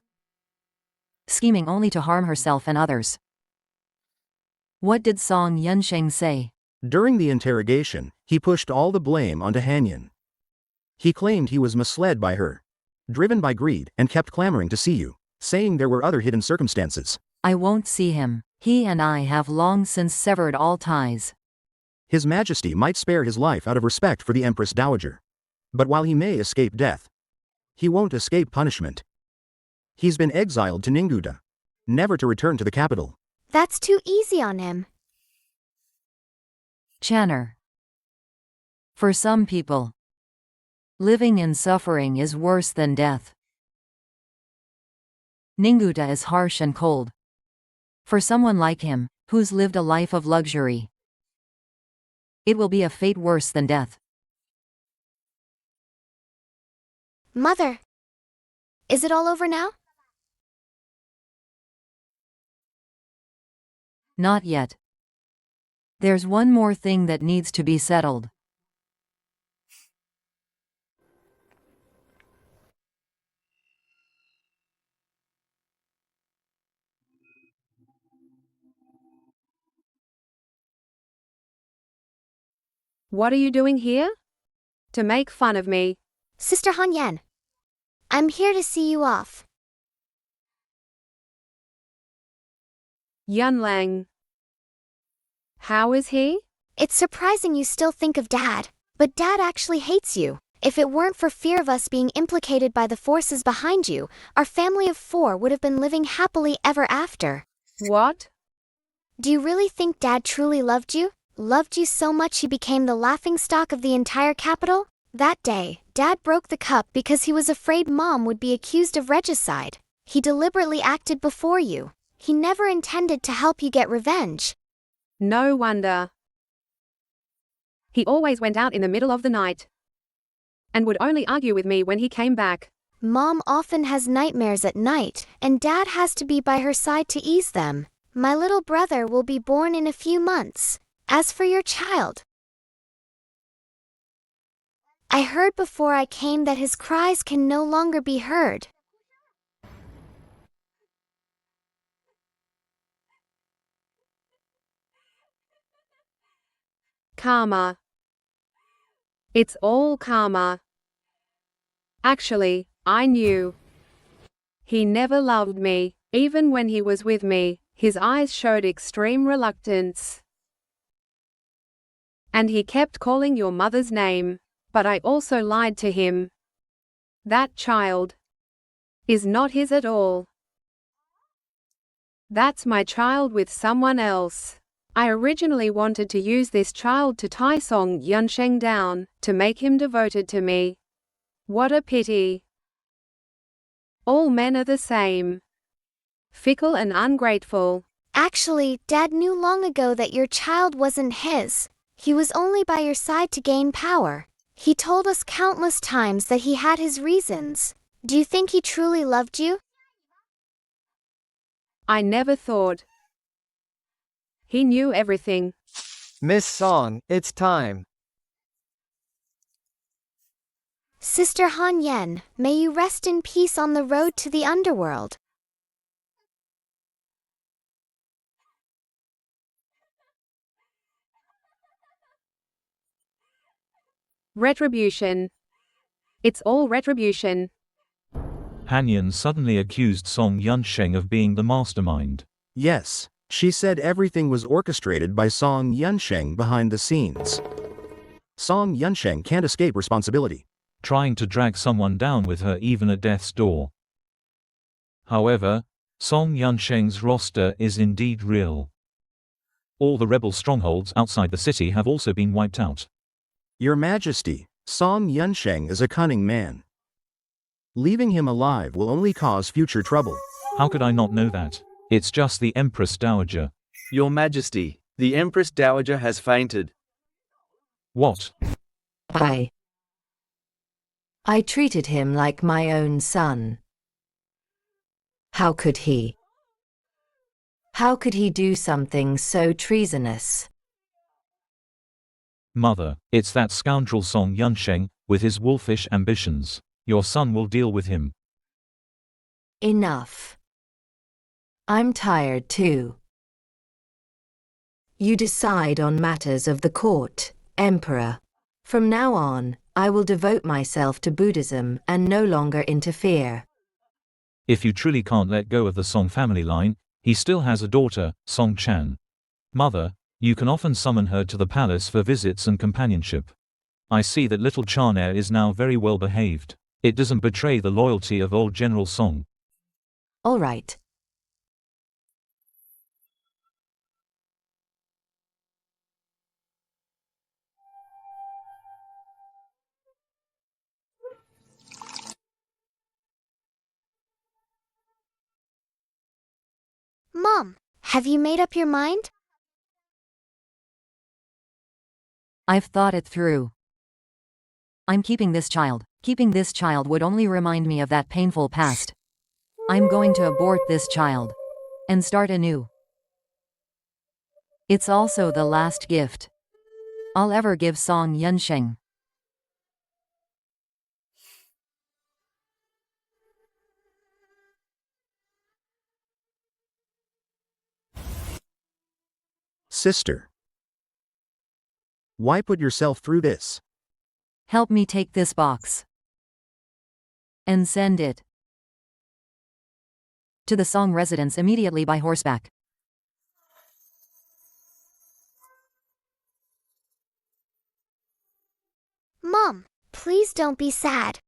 Scheming only to harm herself and others. What did Song Yunsheng say? During the interrogation, he pushed all the blame onto Hanyan. He claimed he was misled by her, driven by greed, and kept clamoring to see you, saying there were other hidden circumstances. I won't see him. He and I have long since severed all ties. His Majesty might spare his life out of respect for the Empress Dowager. But while he may escape death, he won't escape punishment. He's been exiled to Ninguda, never to return to the capital. That's too easy on him. Channer. For some people, living in suffering is worse than death. Ninguda is harsh and cold. For someone like him, who's lived a life of luxury, it will be a fate worse than death. Mother. Is it all over now? Not yet. There's one more thing that needs to be settled. What are you doing here? To make fun of me. Sister Hanyan. I'm here to see you off. Yunlang. How is he? It's surprising you still think of Dad, but Dad actually hates you. If it weren't for fear of us being implicated by the forces behind you, our family of 4 would have been living happily ever after. What? Do you really think Dad truly loved you? Loved you so much he became the laughingstock of the entire capital? That day, Dad broke the cup because he was afraid Mom would be accused of regicide. He deliberately acted before you. He never intended to help you get revenge. No wonder. He always went out in the middle of the night and would only argue with me when he came back. Mom often has nightmares at night, and Dad has to be by her side to ease them. My little brother will be born in a few months. As for your child, I heard before I came that his cries can no longer be heard. Karma. It's all karma. Actually, I knew. He never loved me. Even when he was with me, his eyes showed extreme reluctance. And he kept calling your mother's name. But I also lied to him. That child is not his at all. That's my child with someone else. I originally wanted to use this child to tie Song Yunsheng down, to make him devoted to me. What a pity. All men are the same. Fickle and ungrateful. Actually, Dad knew long ago that your child wasn't his. He was only by your side to gain power. He told us countless times that he had his reasons. Do you think he truly loved you? I never thought. He knew everything. Miss Song, it's time. Sister Han Yen, may you rest in peace on the road to the underworld. Retribution. It's all retribution. Hanyan suddenly accused Song Yunsheng of being the mastermind. Yes, she said everything was orchestrated by Song Yunsheng behind the scenes. Song Yunsheng can't escape responsibility. Trying to drag someone down with her even at death's door. However, Song Yunsheng's roster is indeed real. All the rebel strongholds outside the city have also been wiped out. Your Majesty, Song Yunsheng is a cunning man. Leaving him alive will only cause future trouble. How could I not know that? It's just the Empress Dowager. Your Majesty, the Empress Dowager has fainted. What? I treated him like my own son. How could he? How could he do something so treasonous? Mother, it's that scoundrel Song Yunsheng, with his wolfish ambitions. Your son will deal with him. Enough. I'm tired too. You decide on matters of the court, Emperor. From now on, I will devote myself to Buddhism and no longer interfere. If you truly can't let go of the Song family line, he still has a daughter, Song Chan. Mother, you can often summon her to the palace for visits and companionship. I see that little Chanair is now very well behaved. It doesn't betray the loyalty of old General Song. All right. Mom, have you made up your mind? I've thought it through. I'm keeping this child. Keeping this child would only remind me of that painful past. I'm going to abort this child and start anew. It's also the last gift I'll ever give Song Yunsheng. Sister. Why put yourself through this? Help me take this box and send it to the Song residence immediately by horseback. Mom, please don't be sad.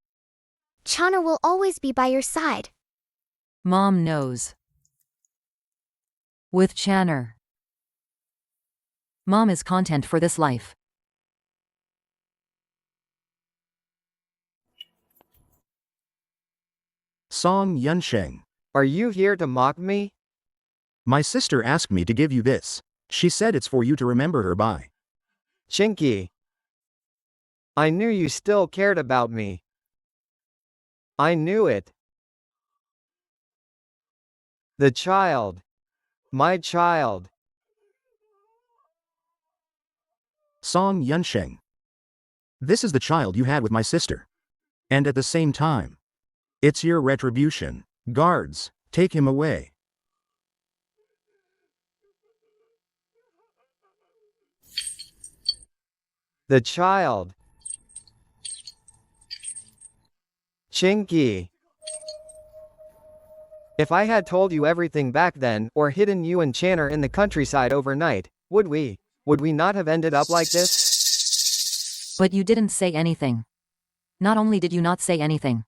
Chana will always be by your side. Mom knows. With Channer, Mom is content for this life. Song Yunsheng. Are you here to mock me? My sister asked me to give you this. She said it's for you to remember her by. Chinky. I knew you still cared about me. I knew it. The child. My child. Song Yunsheng. This is the child you had with my sister. And at the same time, it's your retribution. Guards, take him away. The child. Chinky. If I had told you everything back then, or hidden you and Channer in the countryside overnight, would we not have ended up like this? But you didn't say anything. Not only did you not say anything,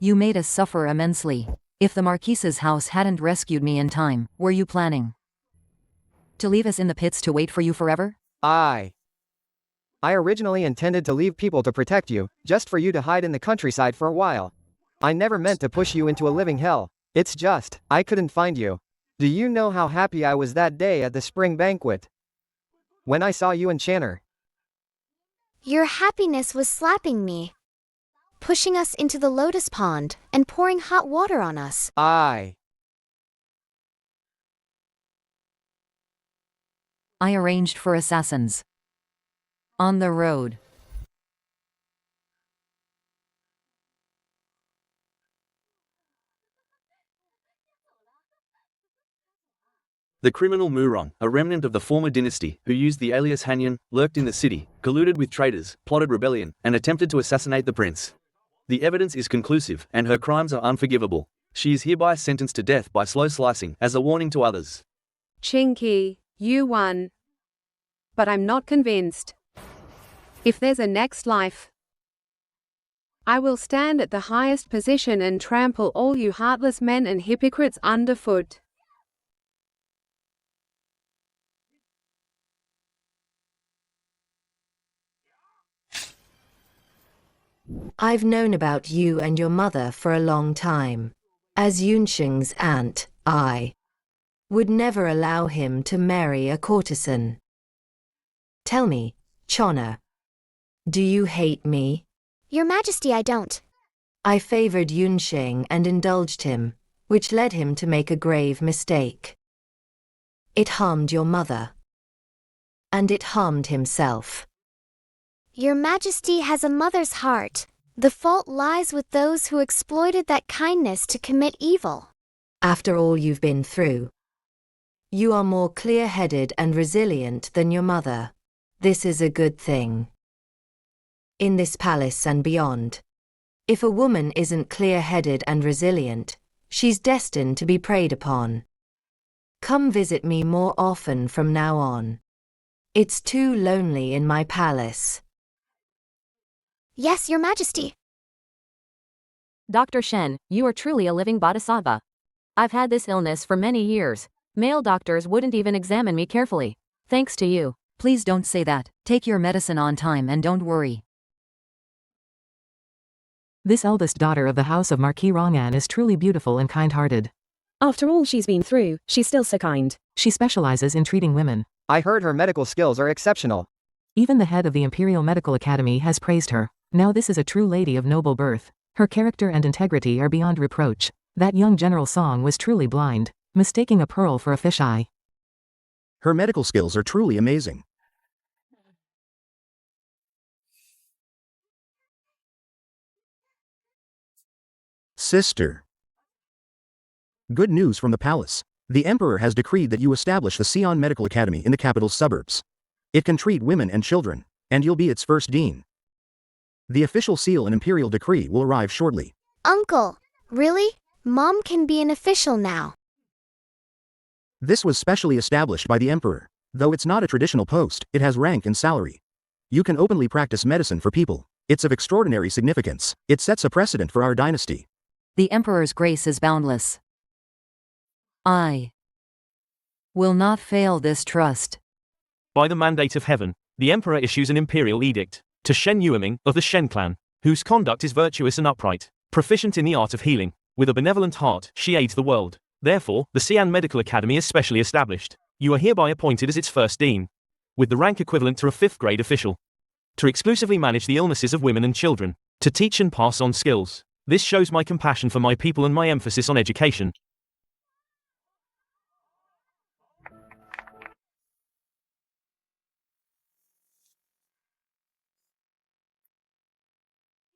you made us suffer immensely. If the Marquise's house hadn't rescued me in time, were you planning to leave us in the pits to wait for you forever? I originally intended to leave people to protect you, just for you to hide in the countryside for a while. I never meant to push you into a living hell. It's just, I couldn't find you. Do you know how happy I was that day at the spring banquet? When I saw you and Channer. Your happiness was slapping me, pushing us into the lotus pond, and pouring hot water on us. I arranged for assassins on the road. The criminal Murong, a remnant of the former dynasty, who used the alias Hanyan, lurked in the city, colluded with traitors, plotted rebellion, and attempted to assassinate the prince. The evidence is conclusive, and her crimes are unforgivable. She is hereby sentenced to death by slow slicing, as a warning to others. Chinky, you won. But I'm not convinced. If there's a next life, I will stand at the highest position and trample all you heartless men and hypocrites underfoot. I've known about you and your mother for a long time. As Yunxing's aunt, I would never allow him to marry a courtesan. Tell me, Chona, do you hate me? Your Majesty, I don't. I favored Yunxing and indulged him, which led him to make a grave mistake. It harmed your mother. And it harmed himself. Your Majesty has a mother's heart. The fault lies with those who exploited that kindness to commit evil. After all you've been through, you are more clear-headed and resilient than your mother. This is a good thing. In this palace and beyond, if a woman isn't clear-headed and resilient, she's destined to be preyed upon. Come visit me more often from now on. It's too lonely in my palace. Yes, Your Majesty. Dr. Shen, you are truly a living bodhisattva. I've had this illness for many years. Male doctors wouldn't even examine me carefully. Thanks to you. Please don't say that. Take your medicine on time and don't worry. This eldest daughter of the house of Marquis Rongan is truly beautiful and kind-hearted. After all she's been through, she's still so kind. She specializes in treating women. I heard her medical skills are exceptional. Even the head of the Imperial Medical Academy has praised her. Now this is a true lady of noble birth. Her character and integrity are beyond reproach. That young General Song was truly blind, mistaking a pearl for a fisheye. Her medical skills are truly amazing. Sister. Good news from the palace. The Emperor has decreed that you establish the Xi'an Medical Academy in the capital's suburbs. It can treat women and children, and you'll be its first dean. The official seal and imperial decree will arrive shortly. Uncle, really? Mom can be an official now. This was specially established by the Emperor. Though it's not a traditional post, it has rank and salary. You can openly practice medicine for people. It's of extraordinary significance. It sets a precedent for our dynasty. The Emperor's grace is boundless. I will not fail this trust. By the mandate of heaven, the Emperor issues an imperial edict to Shen Yueming of the Shen clan, whose conduct is virtuous and upright, proficient in the art of healing. With a benevolent heart, she aids the world. Therefore, the Xi'an Medical Academy is specially established. You are hereby appointed as its first dean, with the rank equivalent to a 5th grade official, to exclusively manage the illnesses of women and children, to teach and pass on skills. This shows my compassion for my people and my emphasis on education.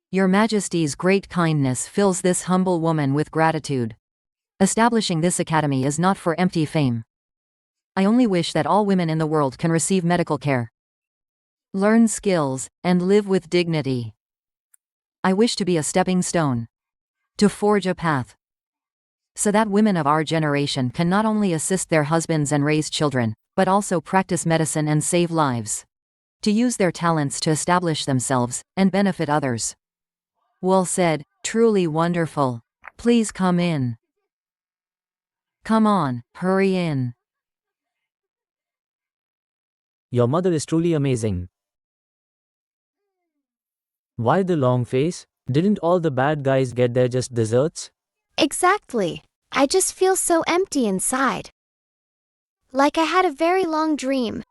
Your Majesty's great kindness fills this humble woman with gratitude. Establishing this academy is not for empty fame. I only wish that all women in the world can receive medical care, learn skills, and live with dignity. I wish to be a stepping stone, to forge a path, so that women of our generation can not only assist their husbands and raise children, but also practice medicine and save lives, to use their talents to establish themselves and benefit others. Well said, truly wonderful. Please come in. Come on, hurry in. Your mother is truly amazing. Why the long face? Didn't all the bad guys get their just desserts? Exactly. I just feel so empty inside. Like I had a very long dream.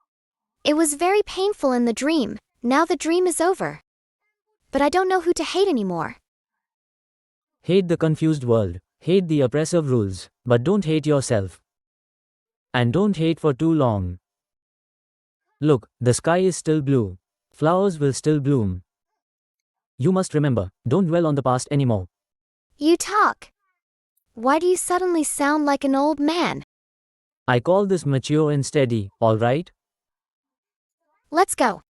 It was very painful in the dream. Now the dream is over. But I don't know who to hate anymore. Hate the confused world. Hate the oppressive rules. But don't hate yourself. And don't hate for too long. Look, the sky is still blue. Flowers will still bloom. You must remember, don't dwell on the past anymore. You talk. Why do you suddenly sound like an old man? I call this mature and steady, alright? Let's go.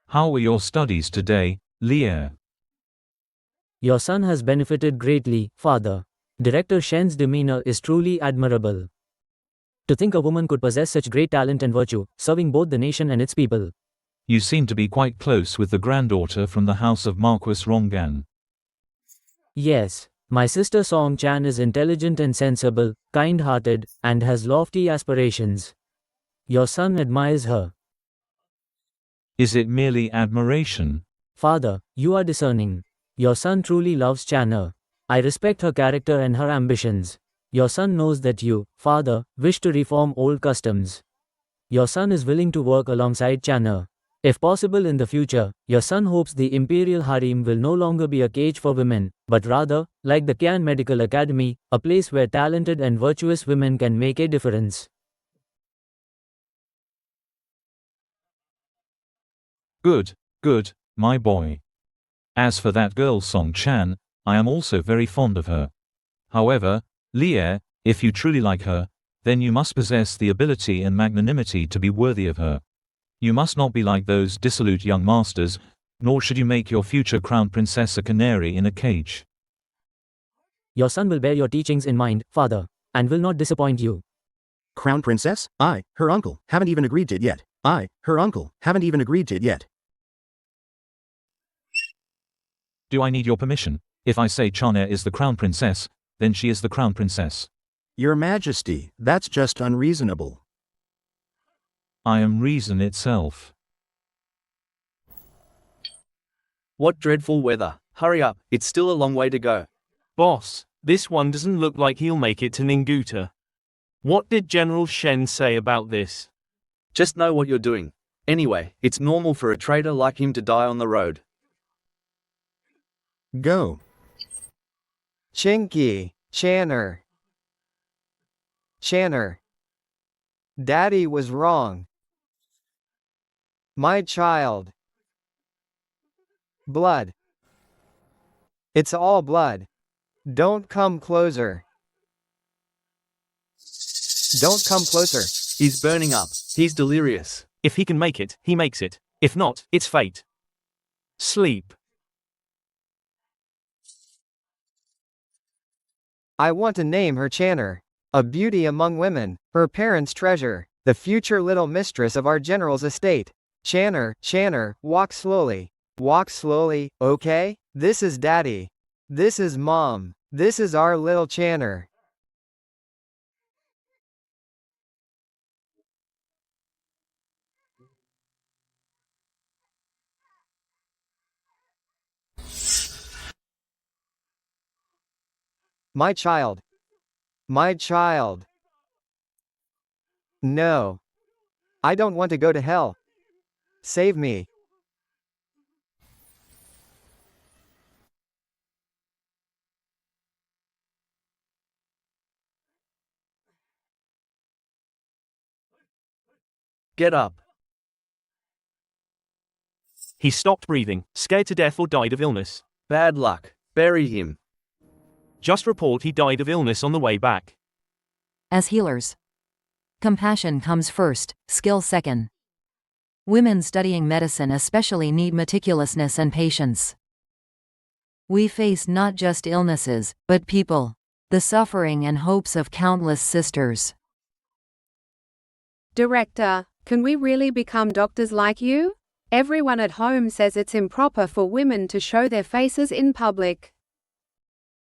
How were your studies today, Leah? Your son has benefited greatly, father. Director Shen's demeanor is truly admirable. To think a woman could possess such great talent and virtue, serving both the nation and its people. You seem to be quite close with the granddaughter from the house of Marquis Rongan. Yes, my sister Song Chan is intelligent and sensible, kind-hearted, and has lofty aspirations. Your son admires her. Is it merely admiration? Father, you are discerning. Your son truly loves Channer. I respect her character and her ambitions. Your son knows that you, father, wish to reform old customs. Your son is willing to work alongside Channer. If possible in the future, your son hopes the imperial harem will no longer be a cage for women, but rather, like the Kian Medical Academy, a place where talented and virtuous women can make a difference. Good, good, my boy. As for that girl Song Chan, I am also very fond of her. However, Lier, if you truly like her, then you must possess the ability and magnanimity to be worthy of her. You must not be like those dissolute young masters, nor should you make your future crown princess a canary in a cage. Your son will bear your teachings in mind, father, and will not disappoint you. Crown princess? I, her uncle, haven't even agreed to it yet. I, her uncle, haven't even agreed to it yet. Do I need your permission? If I say Channer is the crown princess, then she is the crown princess. Your Majesty, that's just unreasonable. I am reason itself. What dreadful weather. Hurry up, it's still a long way to go. Boss, this one doesn't look like he'll make it to Ninguta. What did General Shen say about this? Just know what you're doing. Anyway, it's normal for a traitor like him to die on the road. Go. Chinky, Channer. Channer. Daddy was wrong. My child. Blood. It's all blood. Don't come closer. Don't come closer. He's burning up. He's delirious. If he can make it, he makes it. If not, it's fate. Sleep. I want to name her Channer. A beauty among women, her parents' treasure, the future little mistress of our general's estate. Channer, Channer, walk slowly. Walk slowly, okay? This is Daddy. This is Mom. This is our little Channer. My child. My child. No. I don't want to go to hell. Save me. Get up. He stopped breathing, scared to death or died of illness. Bad luck. Bury him. Just report he died of illness on the way back. As healers, compassion comes first, skill second. Women studying medicine especially need meticulousness and patience. We face not just illnesses, but people, the suffering and hopes of countless sisters. Director, can we really become doctors like you? Everyone at home says it's improper for women to show their faces in public.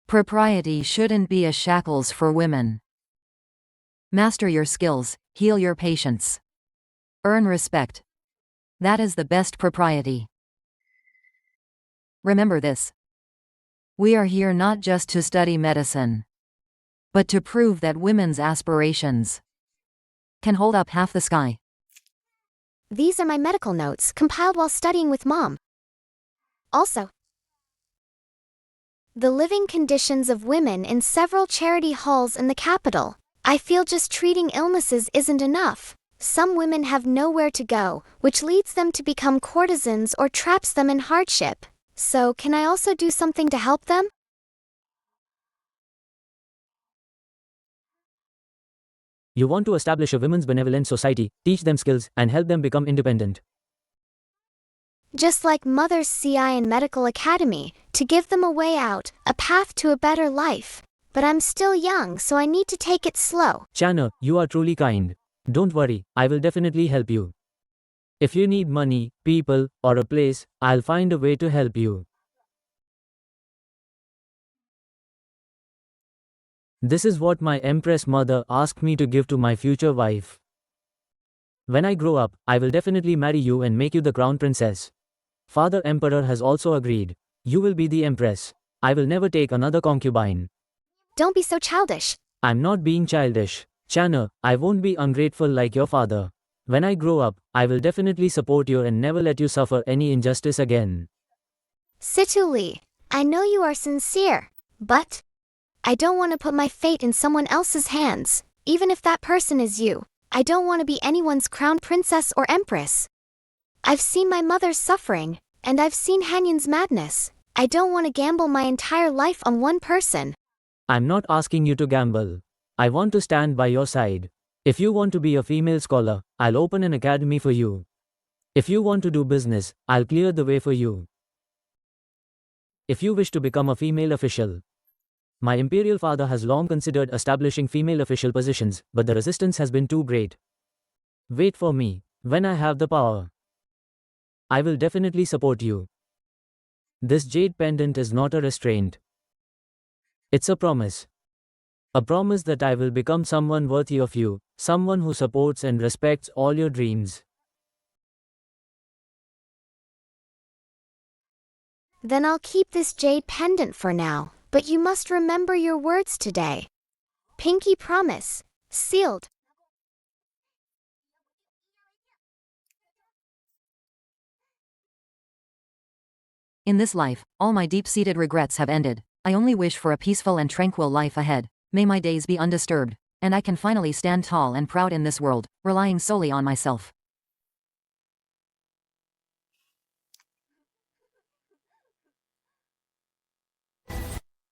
Propriety shouldn't be a shackles for women. Master your skills, heal your patients. Earn respect. That is the best propriety. Remember this. We are here not just to study medicine, but to prove that women's aspirations can hold up half the sky. These are my medical notes compiled while studying with Mom. Also, the living conditions of women in several charity halls in the capital. I feel just treating illnesses isn't enough. Some women have nowhere to go, which leads them to become courtesans or traps them in hardship. So, can I also do something to help them? You want to establish a women's benevolent society, teach them skills, and help them become independent. Just like Mother's CI and Medical Academy, to give them a way out, a path to a better life. But I'm still young, so I need to take it slow. Channer, you are truly kind. Don't worry, I will definitely help you. If you need money, people, or a place, I'll find a way to help you. This is what my Empress mother asked me to give to my future wife. When I grow up, I will definitely marry you and make you the crown princess. Father Emperor has also agreed. You will be the empress. I will never take another concubine. Don't be so childish. I'm not being childish. Channa, I won't be ungrateful like your father. When I grow up, I will definitely support you and never let you suffer any injustice again. Situli, I know you are sincere, but I don't want to put my fate in someone else's hands, even if that person is you. I don't want to be anyone's crown princess or empress. I've seen my mother's suffering, and I've seen Hanyan's madness. I don't want to gamble my entire life on one person. I'm not asking you to gamble. I want to stand by your side. If you want to be a female scholar, I'll open an academy for you. If you want to do business, I'll clear the way for you. If you wish to become a female official, my imperial father has long considered establishing female official positions, but the resistance has been too great. Wait for me. When I have the power, I will definitely support you. This jade pendant is not a restraint. It's a promise. A promise that I will become someone worthy of you, someone who supports and respects all your dreams. Then I'll keep this jade pendant for now, but you must remember your words today. Pinky promise. Sealed. In this life, all my deep-seated regrets have ended. I only wish for a peaceful and tranquil life ahead. May my days be undisturbed, and I can finally stand tall and proud in this world, relying solely on myself.